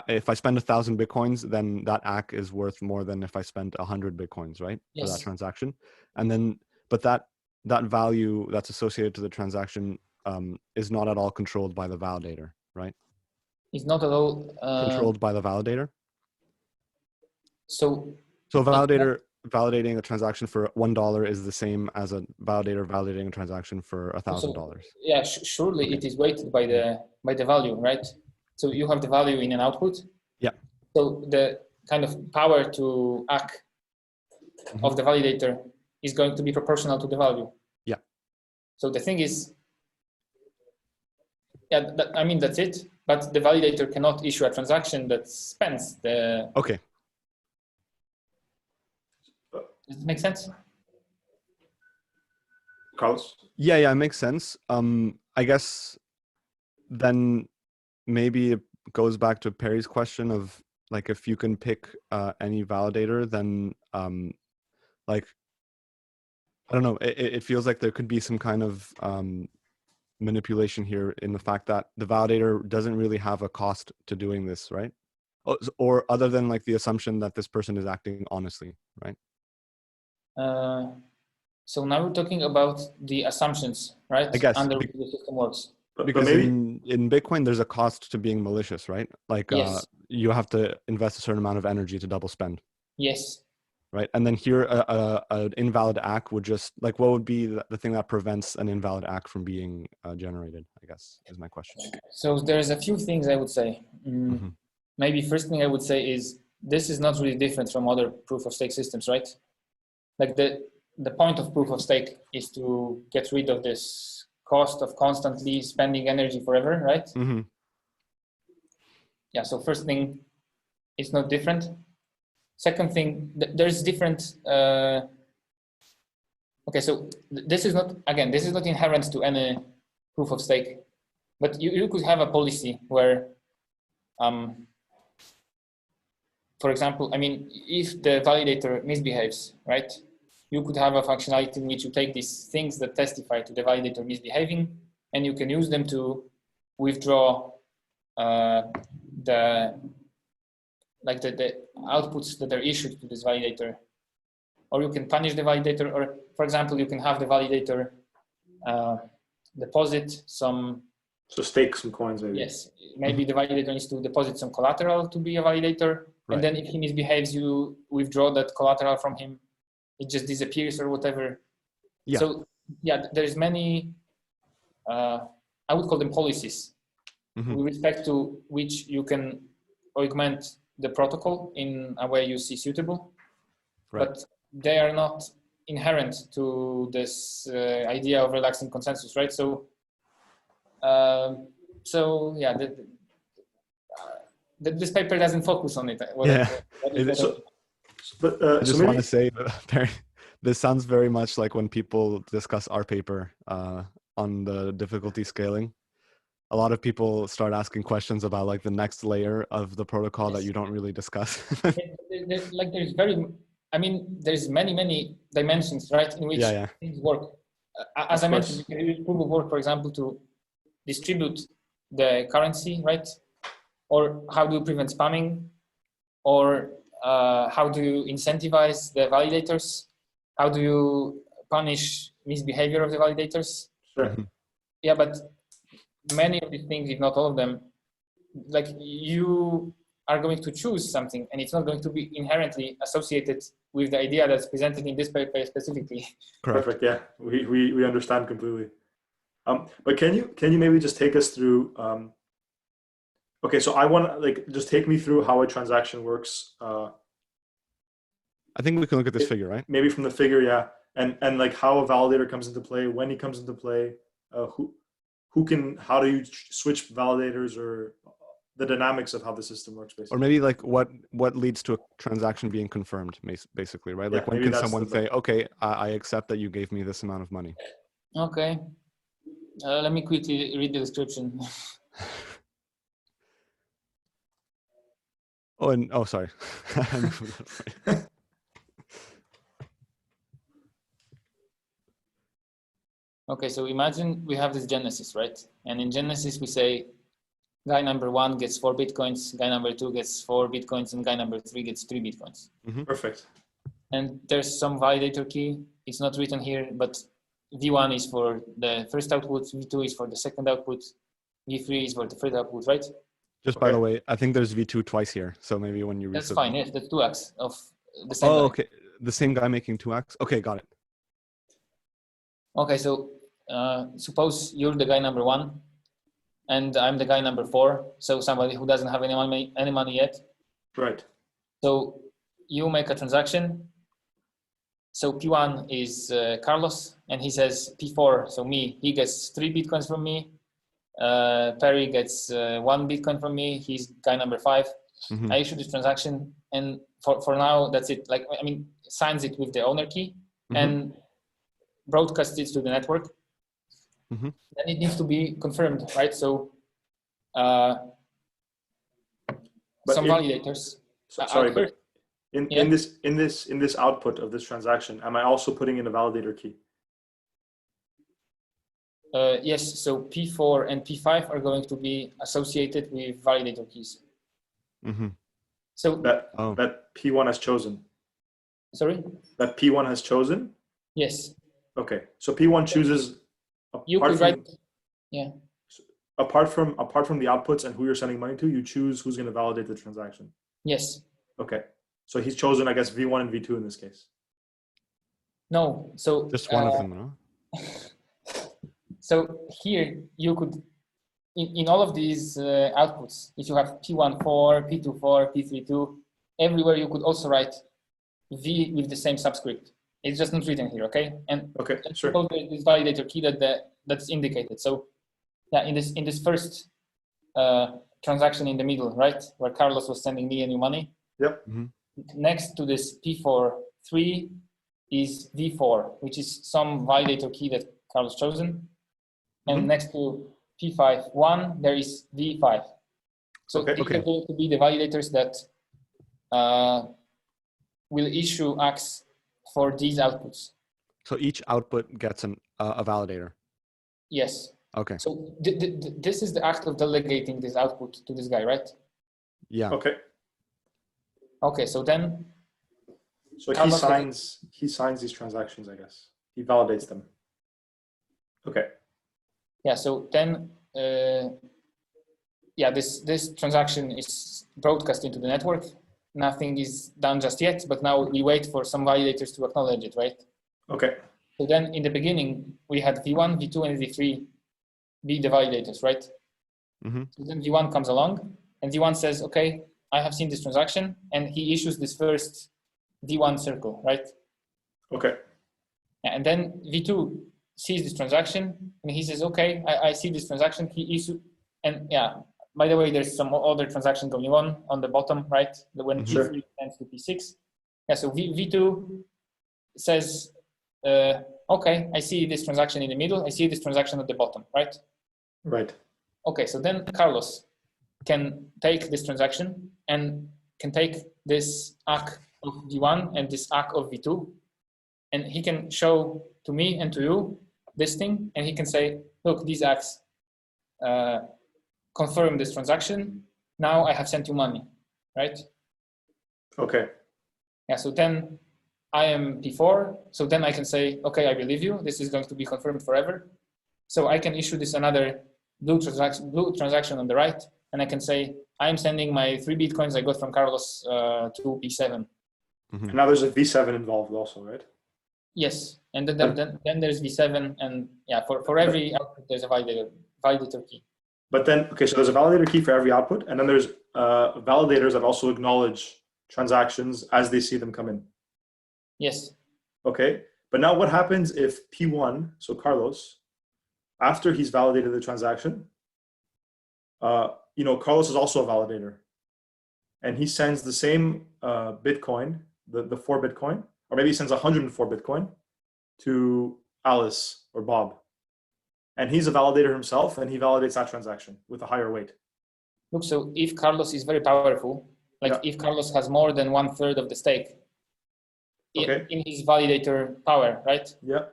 A: if I spend 1,000 Bitcoins, then that ACK is worth more than if I spent 100 Bitcoins, right? For that
C: Yes.
A: transaction. And then, but that value that's associated to the transaction is not at all controlled by the validator, right?
C: It's not at all
A: Controlled by the validator.
C: So
A: a validator validating a transaction for $1 is the same as a validator validating a transaction for $1,000.
C: Yeah, surely
A: Okay.
C: it is weighted by the value, right? So you have the value in an output.
A: Yeah.
C: So the kind of power to act of the validator is going to be proportional to the value.
A: Yeah.
C: So the thing is, yeah, I mean, that's it. But the validator cannot issue a transaction that spends the.
A: Okay.
C: Does it make sense?
B: Carlos?
A: Yeah, it makes sense. I guess then maybe it goes back to Perry's question of like, if you can pick any validator, then like, I don't know, it feels like there could be some kind of manipulation here in the fact that the validator doesn't really have a cost to doing this, right? Or other than like the assumption that this person is acting honestly, right?
C: So now we're talking about the assumptions, right?
A: I guess
C: Under which the system works.
A: Because
B: maybe,
A: in Bitcoin, there's a cost to being malicious, right? Like
C: Yes.
A: You have to invest a certain amount of energy to double spend.
C: Yes.
A: Right. And then here, an invalid ACK would just like, what would be the thing that prevents an invalid ACK from being generated, I guess, is my question.
C: So there's a few things I would say. Maybe first thing I would say is this is not really different from other proof of stake systems, right? Like the point of proof of stake is to get rid of this cost of constantly spending energy forever, right? Yeah, so first thing, it's not different. Second thing, there's different, okay, so this is not, again, this is not inherent to any proof of stake, but you could have a policy where, for example, I mean, if the validator misbehaves, right? You could have a functionality in which you take these things that testify to the validator misbehaving, and you can use them to withdraw the outputs that are issued to this validator, or you can punish the validator, or for example, you can have the validator deposit some.
B: So stake some coins, maybe.
C: Yes, maybe the validator needs to deposit some collateral to be a validator,
A: right.
C: And then if he misbehaves, you withdraw that collateral from him. It just disappears or whatever.
A: Yeah.
C: So yeah, there's many. I would call them policies, with respect to which you can augment the protocol in a way you see suitable,
A: right.
C: But they are not inherent to this idea of relaxing consensus, right? So, yeah, this paper doesn't focus on it.
A: I just want to say, Perry, this sounds very much like when people discuss our paper on the difficulty scaling. A lot of people start asking questions about like the next layer of the protocol that you don't really discuss.
C: There's many dimensions, right, in which things work. As I mentioned, you can use proof of work, for example, to distribute the currency, right? Or how do you prevent spamming? Or how do you incentivize the validators? How do you punish misbehavior of the validators?
B: Sure.
C: Yeah, but many of these things, if not all of them, like you are going to choose something and it's not going to be inherently associated with the idea that's presented in this paper specifically.
A: Correct.
B: Perfect. Yeah, we understand completely. But can you maybe just take us through? Okay, so I want to just take me through how a transaction works.
A: I think we can look at this figure, right?
B: Maybe from the figure, yeah, and like how a validator comes into play, when he comes into play, how do you switch validators, or the dynamics of how the system works, basically.
A: Or maybe like what leads to a transaction being confirmed, basically, right? Like when can someone say, okay, I accept that you gave me this amount of money?
C: Okay, let me quickly read the description.
A: Sorry.
C: Okay, so imagine we have this Genesis, right? And in Genesis, we say guy number 1 gets 4 Bitcoins, guy number 2 gets 4 Bitcoins, and guy number 3 gets 3 Bitcoins.
B: Perfect.
C: And there's some validator key. It's not written here, but V1 is for the first output, V2 is for the second output, V3 is for the third output, right?
A: Just by the way, I think there's V2 twice here. So maybe when you
C: That's fine, yes, that's 2x of the same
A: guy.
C: guy.
A: Okay. The same guy making 2x? Okay, got it.
C: Okay, so suppose you're the guy number 1 and I'm the guy number 4. So somebody who doesn't have any money yet.
B: Right.
C: So you make a transaction. So P1 is Carlos, and he says P4, so me, he gets 3 Bitcoins from me. Perry gets 1 Bitcoin from me. He's guy number 5. I issue this transaction, and for now, that's it. Like, I mean, signs it with the owner key and broadcasts it to the network. Then it needs to be confirmed, right? So some validators.
B: Sorry, but in this output of this transaction, am I also putting in a validator key?
C: Yes, so P4 and P5 are going to be associated with validator keys. So
B: that P1 has chosen.
C: Sorry?
B: That P1 has chosen?
C: Yes.
B: Okay, so P1 chooses.
C: You could write, yeah.
B: Apart from the outputs and who you're sending money to, you choose who's going to validate the transaction.
C: Yes.
B: Okay, so he's chosen, I guess, V1 and V2 in this case.
C: No, so
A: just one of them, no?
C: So here you could, in all of these outputs, if you have P14, P24, P32, everywhere you could also write V with the same subscript. It's just not written here, okay? And
B: okay, sure.
C: There's this validator key that's indicated. So yeah, in this first transaction in the middle, right, where Carlos was sending me any money.
B: Yep.
C: Next to this P43 is V4, which is some validator key that Carlos chosen. And next to P51, there is V5. So these are going to be the validators that will issue ACKs for these outputs.
A: So each output gets a validator?
C: Yes.
A: Okay.
C: So this is the act of delegating this output to this guy, right?
A: Yeah.
B: Okay.
C: Okay, so then...
B: So he signs these transactions, I guess. He validates them. Okay.
C: Yeah, so then, this transaction is broadcast into the network. Nothing is done just yet, but now we wait for some validators to acknowledge it, right?
B: Okay.
C: So then in the beginning, we had V1, V2, and V3 be the validators, right? So then V1 comes along, and V1 says, okay, I have seen this transaction, and he issues this first V1 circle, right?
B: Okay.
C: And then V2 sees this transaction, and he says, okay, I see this transaction, he issued, and yeah, by the way, there's some other transaction going on the bottom, right? When P3 tends to P6. Yeah, so V2 says, okay, I see this transaction in the middle, I see this transaction at the bottom, right?
B: Right.
C: Okay, so then Carlos can take this transaction and can take this ACK of V1 and this ACK of V2, and he can show to me and to you this thing, and he can say, look, these ACKs confirm this transaction. Now I have sent you money, right?
B: Okay.
C: Yeah, so then I am P4, so then I can say, okay, I believe you, this is going to be confirmed forever. So I can issue this another blue transaction on the right, and I can say, I'm sending my 3 Bitcoins I got from Carlos to P7.
B: And now there's a V7 involved also, right?
C: Yes, and then there's V7, and yeah, for every output, there's a validator key.
B: But then, okay, so there's a validator key for every output, and then there's validators that also acknowledge transactions as they see them come in.
C: Yes.
B: Okay, but now what happens if P1, so Carlos, after he's validated the transaction, Carlos is also a validator, and he sends the same Bitcoin, the 4 Bitcoin, or maybe he sends 104 Bitcoin to Alice or Bob. And he's a validator himself, and he validates that transaction with a higher weight.
C: Look, so if Carlos is very powerful, if Carlos has more than 1/3 of the stake in his validator power, right?
B: Yeah.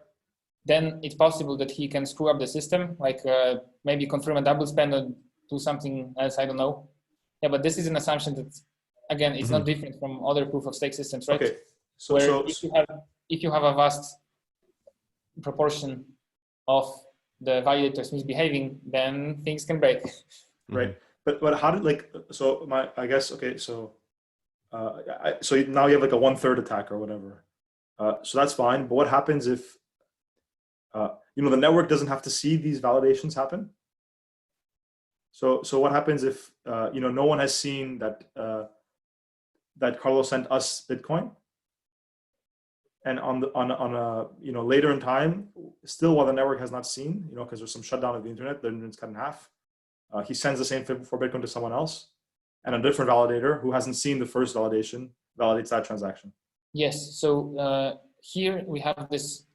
C: then it's possible that he can screw up the system, like maybe confirm a double spend or do something else, I don't know. Yeah, but this is an assumption that, again, it's not different from other proof of stake systems, right?
B: Okay.
C: Where if you have a vast proportion of the validators misbehaving, then things can break.
B: Right. But how did, like, so I guess, okay, so so now you have like a 1/3 attack or whatever. So that's fine. But what happens if, the network doesn't have to see these validations happen? So what happens if, no one has seen that, that Carlos sent us Bitcoin, and on a, later in time, still while the network has not seen, because there's some shutdown of the internet, the internet's cut in half, he sends the same for Bitcoin to someone else, and a different validator who hasn't seen the first validation validates that transaction.
C: Yes. So here we have this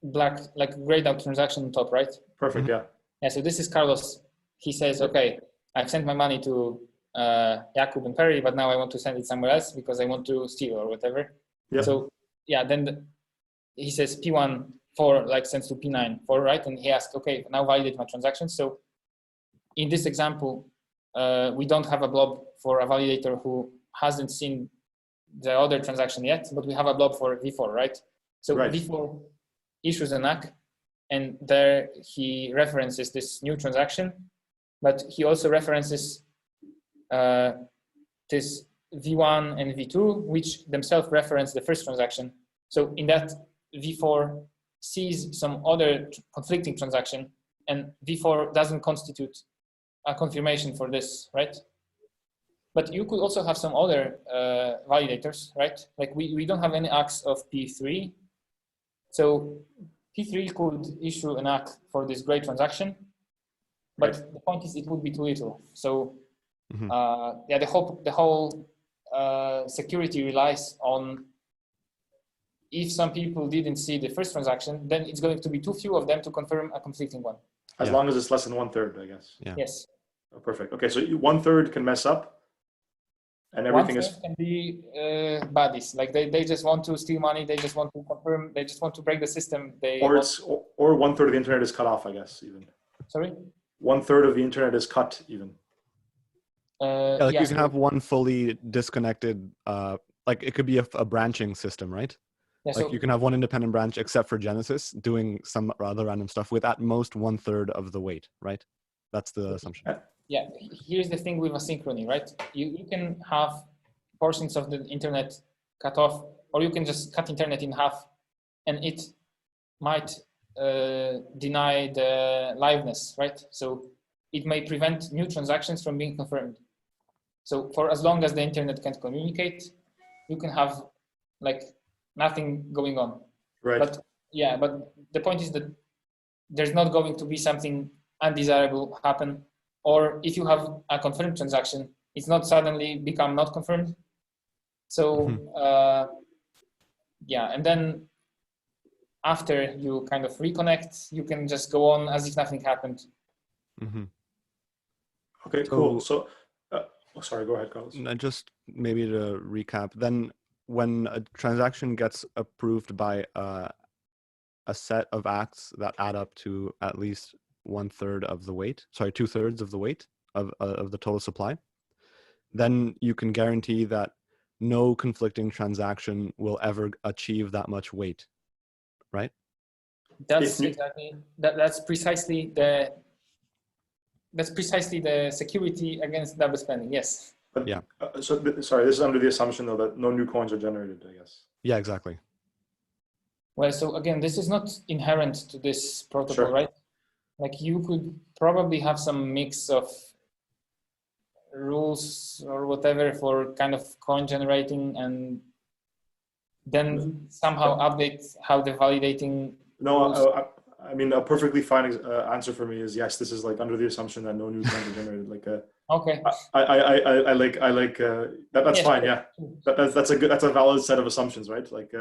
C: black, like grayed out transaction on top, right?
B: Perfect. Yeah.
C: Yeah. So this is Carlos. He says, okay, I've sent my money to Jakub and Perry, but now I want to send it somewhere else because I want to steal or whatever.
B: Yeah.
C: So yeah, then he says P1 4 like sends to P9 4, right? And he asks, okay, now validate my transaction. So in this example, we don't have a blob for a validator who hasn't seen the other transaction yet, but we have a blob for V4, right? So
B: right.
C: V4 issues an ACK, and there he references this new transaction, but he also references this V1 and V2, which themselves reference the first transaction. So in that, V4 sees some other conflicting transaction, and V4 doesn't constitute a confirmation for this, right? But you could also have some other validators, right? Like we don't have any ACKs of P3. So P3 could issue an ACK for this great transaction, but right. The point is it would be too little. So yeah, the whole security relies on, if some people didn't see the first transaction, then it's going to be too few of them to confirm a conflicting one.
B: As long as it's less than 1/3, I guess.
C: Yeah. Yes.
B: Oh, perfect. Okay, so 1/3 can mess up, and everything
C: can be baddies. Like they just want to steal money. They just want to confirm. They just want to break the system.
B: Or 1/3 of the internet is cut off, I guess, even.
C: Sorry?
B: 1/3 of the internet is cut, even.
A: You can have one fully disconnected, like it could be a branching system, right? Yeah, like you can have one independent branch except for Genesis doing some other random stuff with at most 1/3 of the weight, right? That's the assumption.
C: Yeah, here's the thing with asynchrony, right? You can have portions of the internet cut off, or you can just cut internet in half, and it might deny the liveness, right? So it may prevent new transactions from being confirmed. So for as long as the internet can't communicate, you can have like nothing going on.
B: Right.
C: But yeah, but the point is that there's not going to be something undesirable happen, or if you have a confirmed transaction, it's not suddenly become not confirmed. So yeah, and then after you kind of reconnect, you can just go on as if nothing happened.
B: Okay, cool. So sorry, go ahead, Carlos.
A: Just maybe to recap, then when a transaction gets approved by a set of acts that add up to at least 1/3 of the weight, sorry, 2/3 of the weight of the total supply, then you can guarantee that no conflicting transaction will ever achieve that much weight, right?
C: That's exactly that's precisely the security against double spending. Yes.
B: But, yeah. Sorry, this is under the assumption though that no new coins are generated, I guess.
A: Yeah, exactly.
C: Well, so again, this is not inherent to this protocol, right? Like you could probably have some mix of rules or whatever for kind of coin generating, and then somehow update how the validating.
B: No, I mean, a perfectly fine answer for me is yes. This is like under the assumption that no new coins are generated. Like,
C: okay.
B: I like that. That's yes, fine. Yeah, that's a valid set of assumptions, right? Like,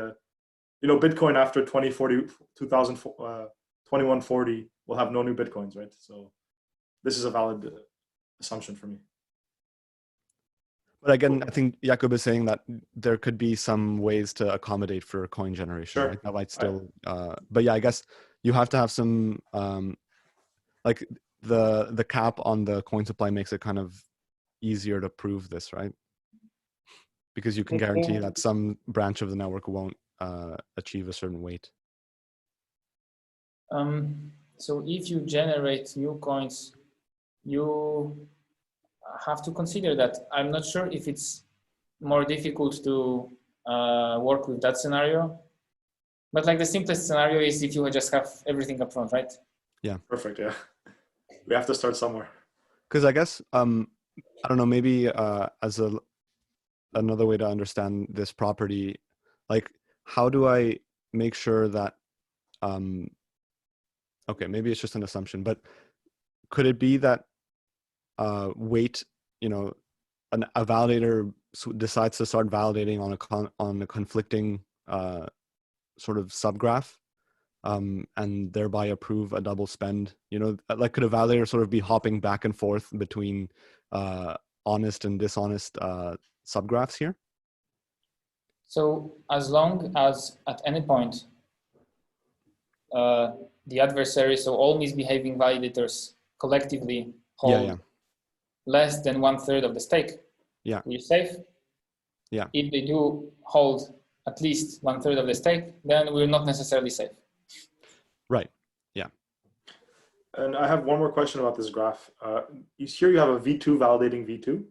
B: Bitcoin after 2140 will have no new Bitcoins, right? So this is a valid assumption for me.
A: But again, I think Jakub is saying that there could be some ways to accommodate for coin generation.
B: Sure.
A: Like that might still, but yeah, I guess you have to have some, like the cap on the coin supply makes it kind of easier to prove this, right? Because you can guarantee that some branch of the network won't achieve a certain weight.
C: So if you generate new coins, you have to consider that. I'm not sure if it's more difficult to work with that scenario, but like the simplest scenario is if you just have everything up front, right?
A: Yeah.
B: Perfect. Yeah. We have to start somewhere.
A: Because I guess I don't know, maybe as another way to understand this property, like how do I make sure that okay, maybe it's just an assumption, but could it be that weight, you know, a validator decides to start validating on a conflicting sort of subgraph, and thereby approve a double spend? You know, like could a validator sort of be hopping back and forth between honest and dishonest subgraphs here?
C: So as long as at any point the adversary, so all misbehaving validators collectively hold less than 1/3 of the stake, you're safe.
A: Yeah.
C: If they do hold at least 1/3 of the stake, then we're not necessarily safe.
A: Right. Yeah.
B: And I have one more question about this graph. Here you have a V2 validating V2.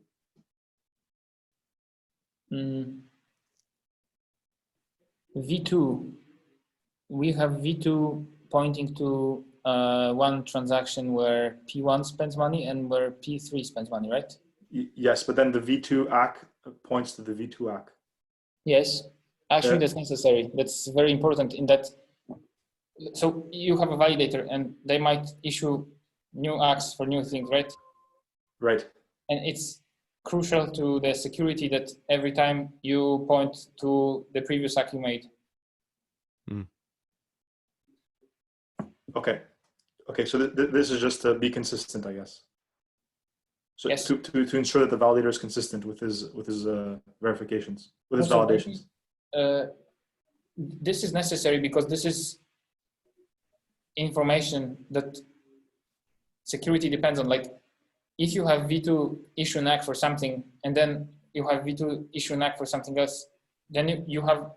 C: V2, we have V2 pointing to one transaction where P1 spends money and where P3 spends money, right?
B: Yes, but then the V2 ACK points to the V2 ACK.
C: Yes, actually that's necessary. That's very important in that. So you have a validator and they might issue new acts for new things, right?
B: Right.
C: And it's crucial to the security that every time you point to the previous act you made.
B: Okay. Okay, so this is just to be consistent, I guess. So
C: yes.
B: to ensure that the validator is consistent with his verifications, with his validations.
C: This is necessary because this is information that security depends on. Like if you have V2 issue an act for something and then you have V2 issue an act for something else, then you have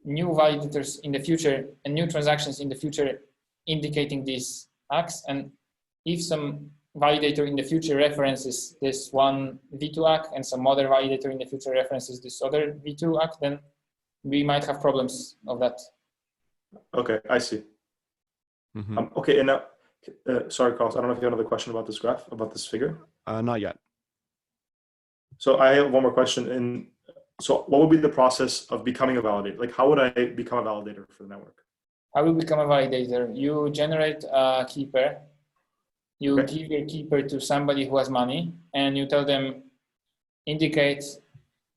C: new validators in the future and new transactions in the future indicating these acts. And if some validator in the future references this one V2 act and some other validator in the future references this other V2 act, then we might have problems of that.
B: Okay, I see. Okay, and now, sorry, Carlos, I don't know if you have another question about this graph, about this figure.
A: Not yet.
B: So I have one more question. So what would be the process of becoming a validator? Like how would I become a validator for the network?
C: How will you become a validator? You generate a key pair. You give your key pair to somebody who has money and you tell them, indicate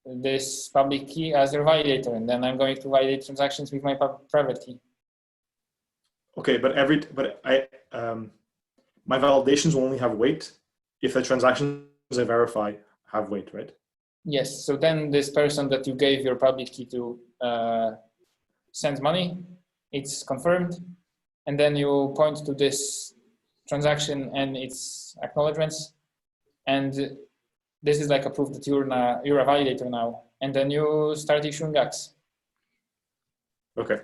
C: this public key as your validator, and then I'm going to validate transactions with my private key.
B: Okay, but my validations will only have weight if the transactions I verify have weight, right?
C: Yes, so then this person that you gave your public key to sends money, it's confirmed, and then you point to this transaction and its acknowledgements, and this is like a proof that you're a validator now, and then you start issuing acts.
B: Okay.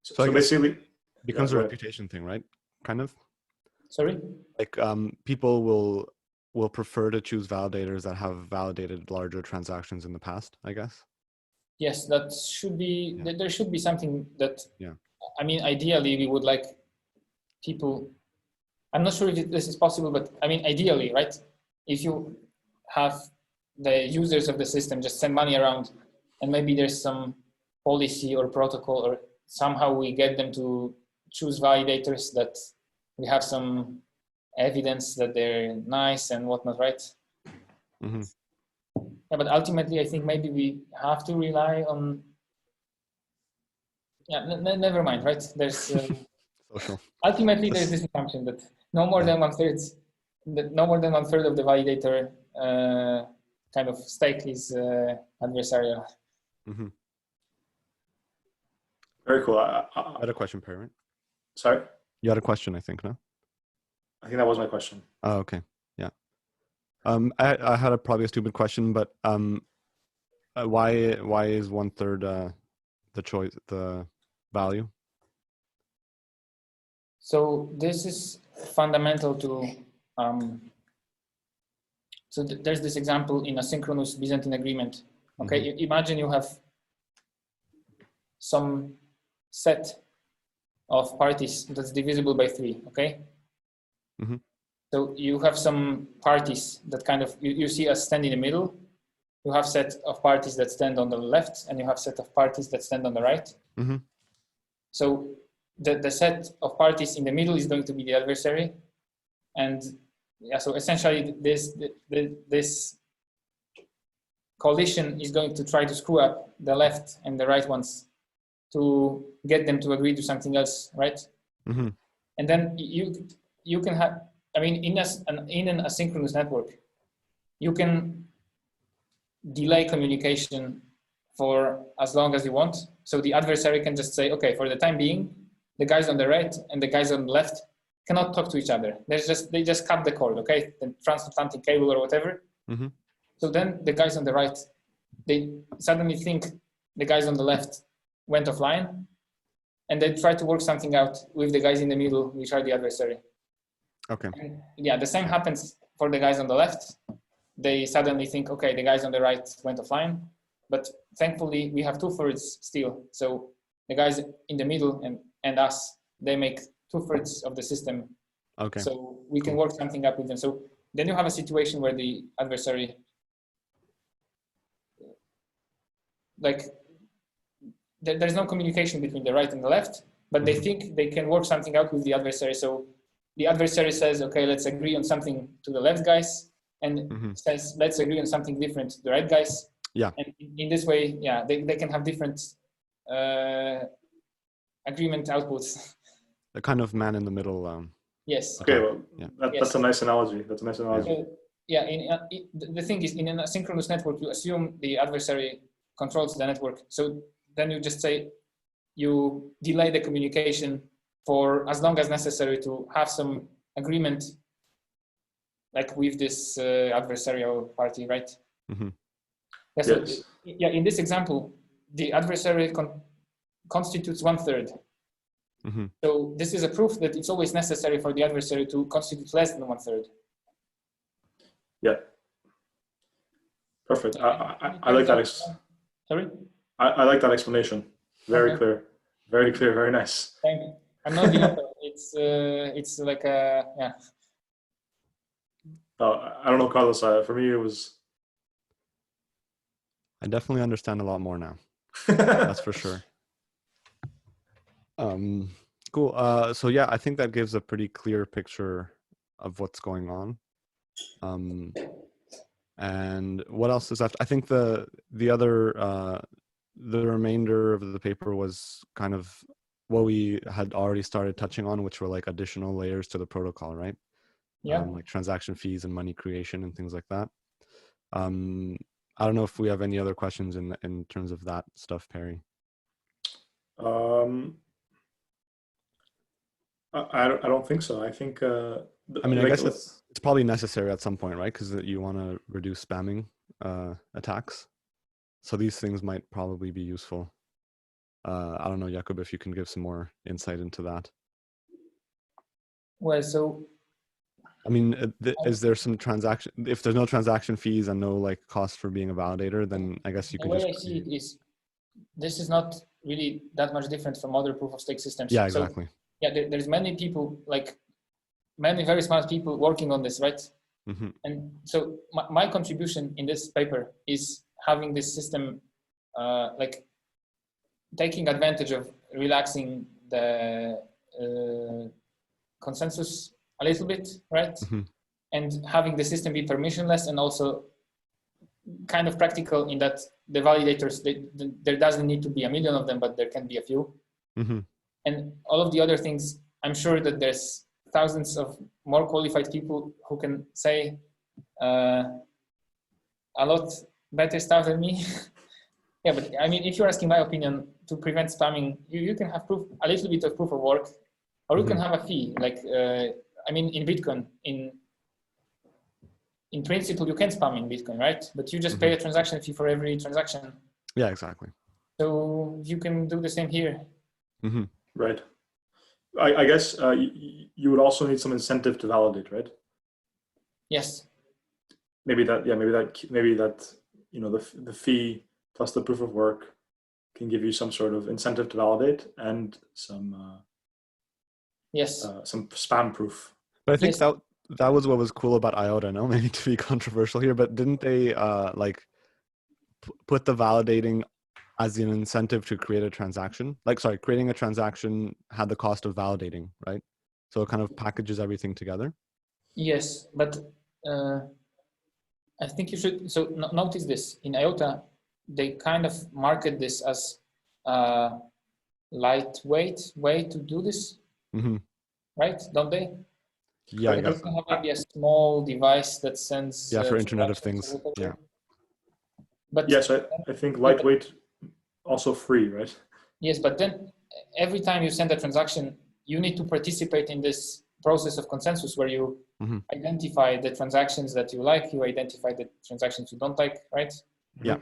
B: So basically,
A: it becomes a reputation thing, right? Kind of.
C: Sorry.
A: Like people will prefer to choose validators that have validated larger transactions in the past, I guess.
C: Yes, that should be. Yeah. There should be something that.
A: Yeah.
C: I mean, ideally, we would like people. I'm not sure if this is possible, but I mean, ideally, right? If you have the users of the system just send money around, and maybe there's some policy or protocol, or somehow we get them to choose validators that we have some evidence that they're nice and whatnot, right?
A: Mm-hmm.
C: Yeah, but ultimately, I think maybe we have to rely on. Yeah, never mind, right? There's
A: social.
C: Ultimately there's this assumption that no more than 1/3 of the validator kind of stake is adversarial.
A: Mm-hmm.
B: Very cool.
A: I had a question, Perry.
B: Sorry?
A: You had a question, I think, no?
B: I think that was my question.
A: Oh, okay. Yeah. I had probably a stupid question, but why is 1/3 the choice, the value?
C: So this is fundamental to. So there's this example in Asynchrous Byzantine agreement. Okay,
A: Mm-hmm.
C: Imagine you have some set of parties that's divisible by 3. Okay.
A: Mm-hmm.
C: So you have some parties that kind of you see us stand in the middle. You have set of parties that stand on the left, and you have set of parties that stand on the right.
A: Mm-hmm.
C: So the set of parties in the middle is going to be the adversary, and yeah, so essentially this coalition is going to try to screw up the left and the right ones to get them to agree to something else, right?
A: Mm-hmm.
C: And then you can have, I mean, in an asynchronous network, you can delay communication for as long as you want. So the adversary can just say, okay, for the time being, the guys on the right and the guys on the left cannot talk to each other. They just cut the cord, okay? The transatlantic cable or whatever.
A: Mm-hmm.
C: So then the guys on the right, they suddenly think the guys on the left went offline, and they try to work something out with the guys in the middle, which are the adversary.
A: Okay.
C: And yeah, the same happens for the guys on the left. They suddenly think, okay, the guys on the right went offline, but thankfully we have 2/3 still. So the guys in the middle and us, they make 2/3 of the system.
A: Okay.
C: So we can work something up with them. So then you have a situation where the adversary, like, there's no communication between the right and the left, but they think they can work something out with the adversary. So the adversary says, okay, let's agree on something to the left guys, and says, let's agree on something different to the right guys.
A: Yeah.
C: And in this way, yeah, they can have different agreement outputs.
A: The kind of man in the middle.
C: Yes.
B: Okay, well,
A: yeah.
B: That's a nice analogy. That's a nice analogy.
C: Yeah, the thing is, in an asynchronous network, you assume the adversary controls the network. So then you just say, you delay the communication for as long as necessary to have some agreement, like with this adversarial party, right?
A: Mm-hmm.
C: Yeah, so,
B: yes.
C: Yeah, in this example, the adversary constitutes 1/3.
A: Mm-hmm.
C: So this is a proof that it's always necessary for the adversary to constitute less than 1/3.
B: Yeah. Perfect. I like that.
C: Sorry?
B: I like that explanation. Very clear. Very clear. Very nice.
C: Thank you. I'm not the author. It's like a, yeah.
B: I don't know, Carlos. For me, it was.
A: I definitely understand a lot more now. That's for sure. Cool. So yeah, I think that gives a pretty clear picture of what's going on. And what else is left? I think the other the remainder of the paper was kind of what we had already started touching on, which were like additional layers to the protocol, right?
C: Yeah.
A: Like transaction fees and money creation and things like that. I don't know if we have any other questions in terms of that stuff, Perry.
B: I don't think so. I think.
A: I mean, I guess it's probably necessary at some point, right? Because you want to reduce spamming attacks. So these things might probably be useful. I don't know, Jakub, if you can give some more insight into that.
C: Well, so.
A: I mean, is there some transaction? If there's no transaction fees and no like cost for being a validator, then I guess you can
C: The way
A: just.
C: I see it is, this is not really that much different from other proof of stake systems.
A: Yeah, exactly.
C: So, yeah, there's many people, like many very smart people working on this, right?
A: Mm-hmm.
C: And so my contribution in this paper is having this system, like taking advantage of relaxing the consensus a little bit, right?
A: Mm-hmm.
C: And having the system be permissionless and also kind of practical in that the validators, there doesn't need to be a million of them, but there can be a few.
A: Mm-hmm.
C: And all of the other things, I'm sure that there's thousands of more qualified people who can say, a lot better stuff than me. Yeah, but I mean, if you're asking my opinion to prevent spamming, you can have a little bit of proof of work, or you can have a fee. Like, I mean, in Bitcoin, in principle, you can spam in Bitcoin, right? But you just pay a transaction fee for every transaction.
A: Yeah, exactly.
C: So you can do the same here.
B: Right. I guess you would also need some incentive to validate, right?
C: Yes.
B: Maybe that, you know, the fee plus the proof of work can give you some sort of incentive to validate and some some spam proof.
A: But I think that was what was cool about IOTA. No, maybe to be controversial here, but didn't they like put the validating as an incentive to create a transaction? Like, sorry, creating a transaction had the cost of validating, right? So it kind of packages everything together.
C: Yes, but I think you should, so notice this, in IOTA, they kind of market this as a lightweight way to do this, right? Don't they?
A: Yeah,
C: It doesn't have maybe a small device that sends...
A: for Internet of Things, yeah.
B: But yes, I think lightweight, also free, right?
C: Yes, but then every time you send a transaction, you need to participate in this process of consensus where you identify the transactions that you like, you identify the transactions you don't like, right?
A: Yeah.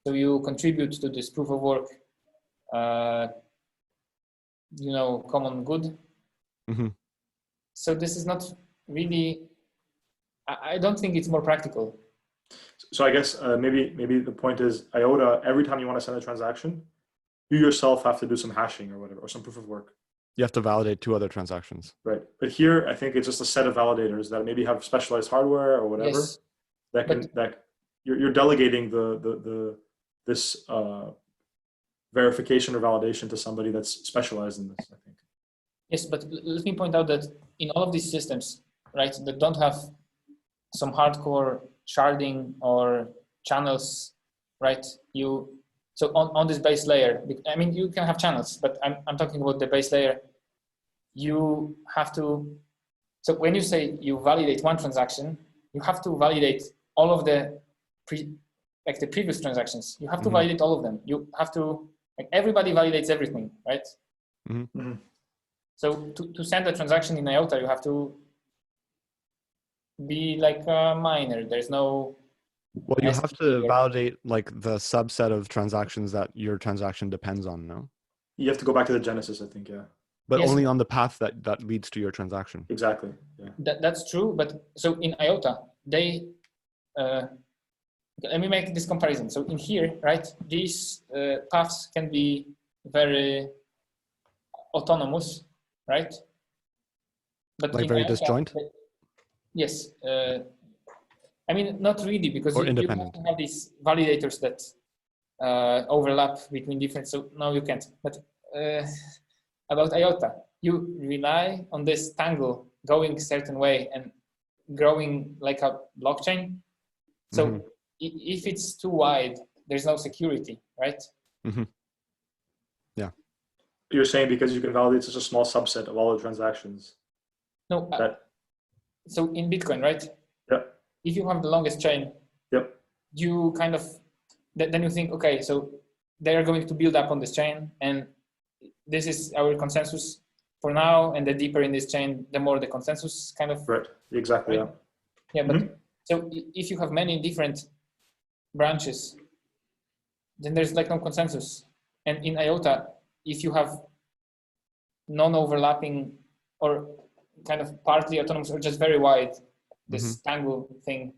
C: So you contribute to this proof of work, you know, common good. So this is not really, I don't think it's more practical.
B: So I guess maybe the point is IOTA, every time you want to send a transaction, you yourself have to do some hashing or whatever, or some proof of work.
A: You have to validate 2 other transactions.
B: Right. But here, I think it's just a set of validators that maybe have specialized hardware or whatever that you're delegating this verification or validation to somebody that's specialized in this, I think.
C: Yes, but let me point out that in all of these systems, right, that don't have some hardcore sharding or channels, right? So on this base layer, I mean, you can have channels, but I'm talking about the base layer. You have to, so when you say you validate one transaction, you have to validate all of the previous transactions. You have to validate all of them. You have to, like, everybody validates everything, right? So to send a transaction in IOTA, you have to be like a miner. There's no...
A: Well, you have to validate like the subset of transactions that your transaction depends on, no?
B: You have to go back to the genesis, I think, yeah.
A: But only on the path that leads to your transaction.
B: Exactly, yeah.
C: That's true, but so in IOTA, they, let me make this comparison. So in here, right, these paths can be very autonomous, right? But
A: like very
C: IOTA,
A: disjoint?
C: Yes. I mean, not really, because you have to have these validators that overlap between different, so no, you can't. But about IOTA, you rely on this tangle going a certain way and growing like a blockchain. So if it's too wide, there's no security, right?
A: Yeah.
B: You're saying because you can validate such a small subset of all the transactions.
C: No, so in Bitcoin, right?
B: Yeah.
C: If you have the longest chain, you kind of, then you think, okay, so they are going to build up on this chain, and this is our consensus for now, and the deeper in this chain, the more the consensus kind of...
B: Right, exactly,
C: right? Yeah, but so if you have many different branches, then there's like no consensus. And in IOTA, if you have non-overlapping or kind of partly autonomous or just very wide, this tangle thing,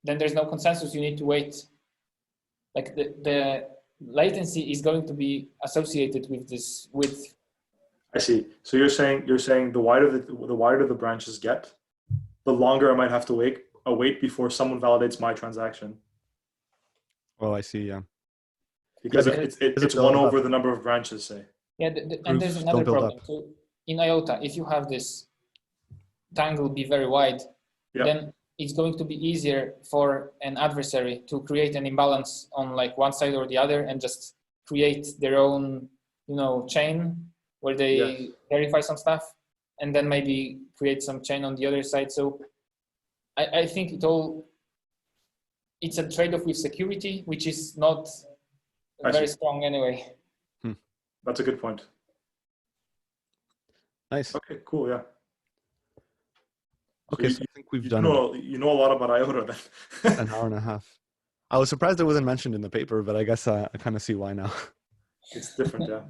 C: then there's no consensus. You need to wait. Like the latency is going to be associated with this width.
B: I see. So you're saying the wider the branches get, the longer I might have to wait before someone validates my transaction.
A: Oh, I see. Yeah.
B: Because it's 1 over the number of branches, say.
C: Yeah, and there's another problem. So in IOTA, if you have this tangle be very wide, then it's going to be easier for an adversary to create an imbalance on like one side or the other and just create their own, chain where they verify some stuff and then maybe create some chain on the other side. So I think it all it's a trade-off with security, which is not very strong anyway.
B: That's a good point.
A: Nice.
B: Okay, cool. Yeah.
A: Okay, so I think we've done
B: you know a lot about IOTA then.
A: an hour and a half. I was surprised it wasn't mentioned in the paper, but I guess I kind of see why now.
B: It's different, yeah.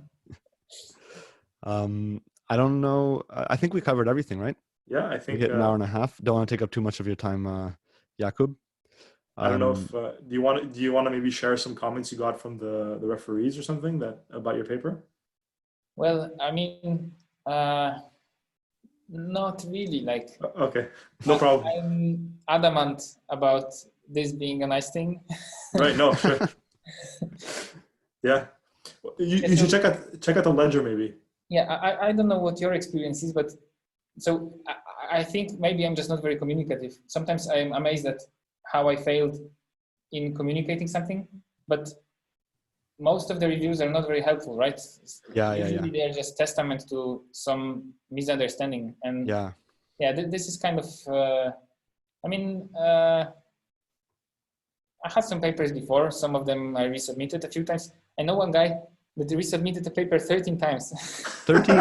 A: I don't know. I think we covered everything, right?
B: Yeah, I think
A: we hit an hour and a half. Don't want to take up too much of your time, Jakub.
B: I don't know if do you want to maybe share some comments you got from the referees or something about your paper?
C: Well, I mean, not really. Like,
B: okay, no problem.
C: I'm adamant about this being a nice thing.
B: Right. No, sure. Yeah, you should check out the ledger maybe.
C: Yeah, I don't know what your experience is, but so I think maybe I'm just not very communicative. Sometimes I'm amazed at how I failed in communicating something, but most of the reviews are not very helpful, right? Usually they're just testament to some misunderstanding. And this is kind of, I mean, I had some papers before. Some of them I resubmitted a few times. I know one guy that resubmitted the paper 13 times.
A: 13?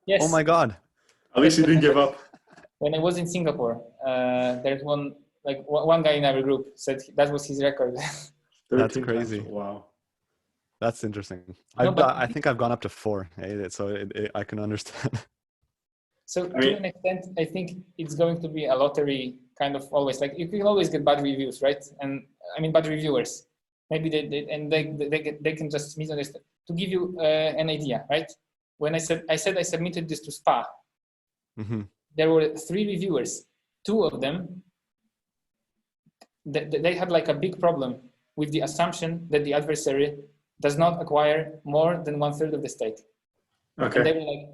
C: Yes.
A: Oh my God.
B: At least he didn't give up.
C: When I was in Singapore, there's one guy in our group said that was his record.
A: That's crazy.
B: Times. Wow.
A: That's interesting. I think I've gone up to 4, so I can understand.
C: So to an extent, I think it's going to be a lottery kind of always. Like you can always get bad reviews, right? And I mean bad reviewers. Maybe they can just misunderstand. To give you an idea, right? When I said I submitted this to SPA, there were 3 reviewers. 2 of them, they had like a big problem with the assumption that the adversary does not acquire more than 1/3 of the stake.
B: Okay.
C: And they were like,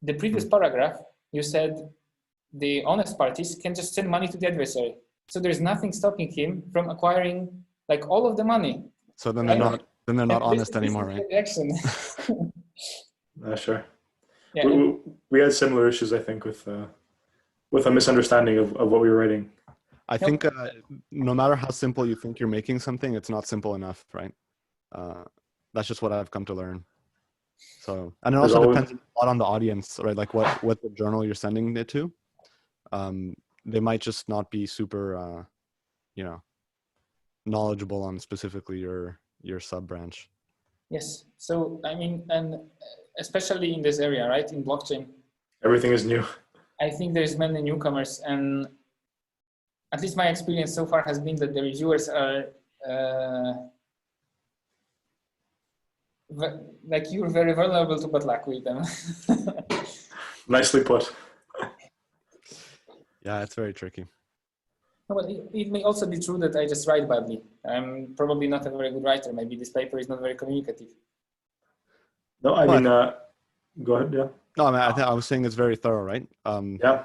C: the previous paragraph, you said the honest parties can just send money to the adversary. So there's nothing stopping him from acquiring like all of the money.
A: So then they're not honest anymore, right?
B: Sure.
C: Yeah,
B: we had similar issues, I think, with a misunderstanding of what we were writing.
A: I think no matter how simple you think you're making something, it's not simple enough, right? That's just what I've come to learn. So, and it also depends a lot on the audience, right? Like what the journal you're sending it to. They might just not be super, knowledgeable on specifically your sub branch.
C: Yes. So, I mean, and especially in this area, right? In blockchain.
B: Everything is new.
C: I think there's many newcomers, and at least my experience so far has been that the reviewers are like you're very vulnerable to bad luck with them.
B: Nicely put.
A: Yeah, it's very tricky.
C: Well, it may also be true that I just write badly. I'm probably not a very good writer. Maybe this paper is not very communicative.
B: No, I mean, go ahead. Yeah.
A: No, I mean, I was saying it's very thorough, right?
B: Yeah.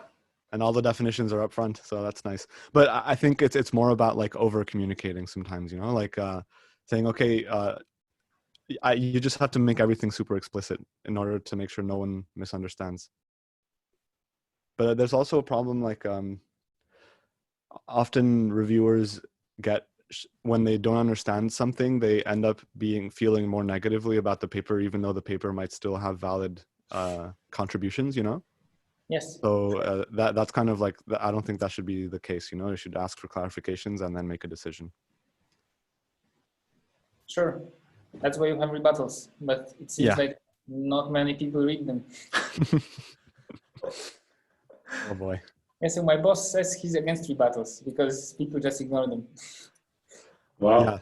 A: And all the definitions are up front, so that's nice. But I think it's more about like over communicating sometimes, like saying, okay, you just have to make everything super explicit in order to make sure no one misunderstands. But there's also a problem like often reviewers when they don't understand something, they end up feeling more negatively about the paper, even though the paper might still have valid contributions,
C: Yes.
A: So that's kind of like, I don't think that should be the case, you should ask for clarifications and then make a decision.
C: Sure. That's why you have rebuttals, but it seems like not many people read them.
A: Oh boy.
C: Yeah, so my boss says he's against rebuttals because people just ignore them.
B: Wow.
A: Yeah.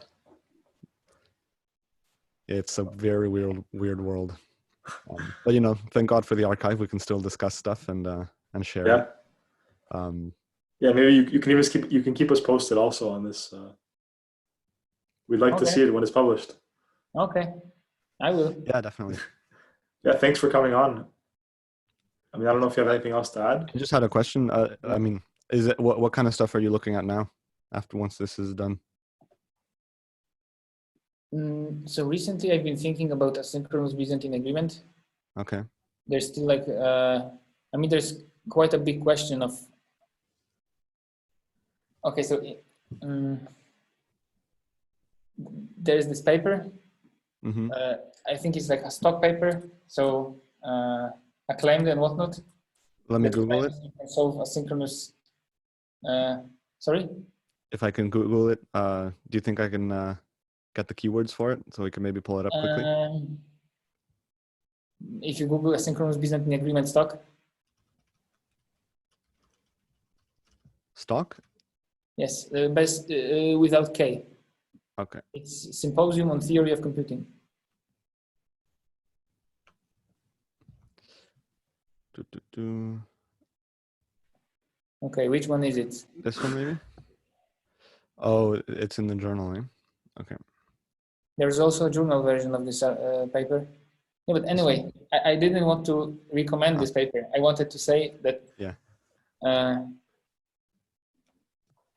A: It's a very weird world. But thank God for the archive. We can still discuss stuff and share it.
B: Yeah, maybe you can keep us posted also on this. We'd like to see it when it's published.
C: Okay, I will.
A: Yeah, definitely.
B: Yeah, thanks for coming on. I mean, I don't know if you have anything else to add.
A: I just had a question. I mean, is it what kind of stuff are you looking at now? Once this is done.
C: So recently, I've been thinking about asynchronous Byzantine agreement.
A: Okay.
C: There's still like, I mean, there's quite a big question of. Okay, so there's this paper.
A: Mm-hmm.
C: I think it's like a stock paper, so acclaimed and whatnot.
A: Let me Google it.
C: You can solve asynchronous. Sorry?
A: If I can Google it, do you think I can get the keywords for it so we can maybe pull it up quickly?
C: If you Google asynchronous Byzantine agreement stock.
A: Stock?
C: Yes, best without K.
A: Okay.
C: It's Symposium on Theory of Computing. Okay, which one is it?
A: This one maybe? Oh, it's in the journal, eh? Okay.
C: There's also a journal version of this paper. Yeah, but anyway, I didn't want to recommend this paper. I wanted to say that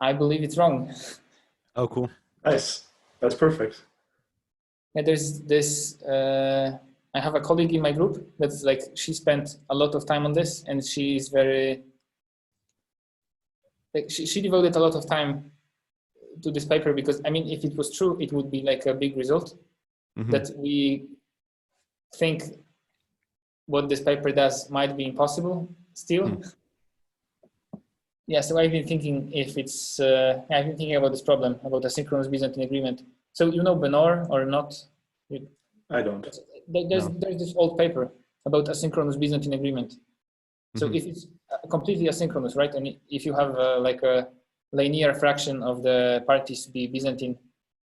C: I believe it's wrong.
A: Oh, cool.
B: Nice. That's perfect.
C: Yeah, there's this, I have a colleague in my group that's like, she spent a lot of time on this, and she is very, like, she devoted a lot of time to this paper, because I mean, if it was true, it would be like a big result. That we think what this paper does might be impossible still. Yeah, so I've been thinking if it's, I've been thinking about this problem, about asynchronous Byzantine agreement. So you know Benor or not?
B: I don't.
C: There's this old paper about asynchronous Byzantine agreement. So if it's completely asynchronous, right? And if you have like a linear fraction of the parties be Byzantine,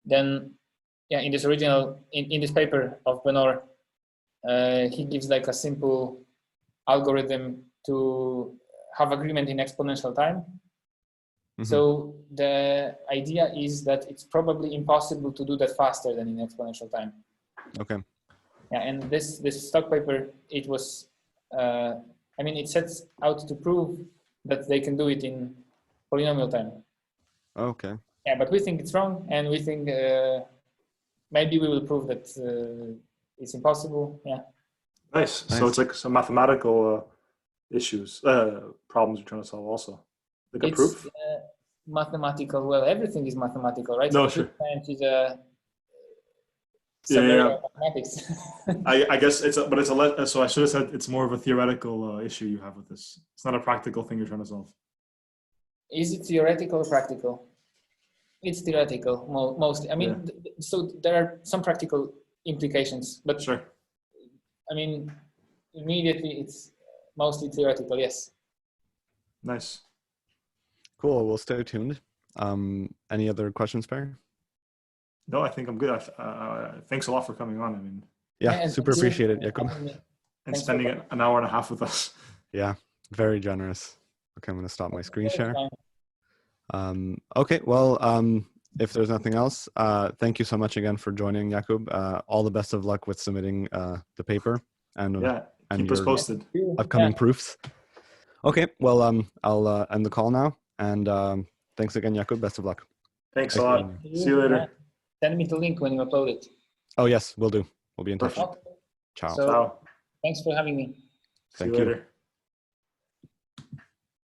C: then yeah, in this original, in this paper of Benor, he gives like a simple algorithm to have agreement in exponential time. So the idea is that it's probably impossible to do that faster than in exponential time.
A: Okay.
C: Yeah, and this stock paper, it was, I mean, it sets out to prove that they can do it in polynomial time.
A: Okay.
C: Yeah, but we think it's wrong, and we think maybe we will prove that it's impossible. Yeah.
B: Nice. So it's like some mathematical issues, problems you're trying to solve also. Like a proof?
C: Mathematical. Well, everything is mathematical, right?
B: No,
C: so
B: sure.
C: Science is a subarea of mathematics.
B: I guess it's a, but it's a so I should have said it's more of a theoretical issue you have with this. It's not a practical thing you're trying to solve.
C: Is it theoretical or practical? It's theoretical mostly. I mean, so there are some practical implications, but
B: sure.
C: I mean, immediately it's mostly theoretical. Yes.
B: Nice.
A: Cool. We'll stay tuned. Any other questions, Perry?
B: No, I think I'm good. Thanks a lot for coming on. I mean,
A: yeah, super appreciate it, Jakub.
B: And spending an hour and a half with us.
A: Yeah, very generous. Okay, I'm going to stop my screen share. Okay, well, if there's nothing else, thank you so much again for joining, Jakub. All the best of luck with submitting the paper and
B: keep us posted.
A: Upcoming proofs. Okay, well, I'll end the call now, and thanks again, Jakub. Best of luck.
B: Thanks a lot. See you later.
C: Send me the link when you upload it.
A: Oh yes, we'll do. We'll be in touch.
C: Okay.
A: Ciao.
C: So, thanks for having me.
A: Thank you.
B: See you later.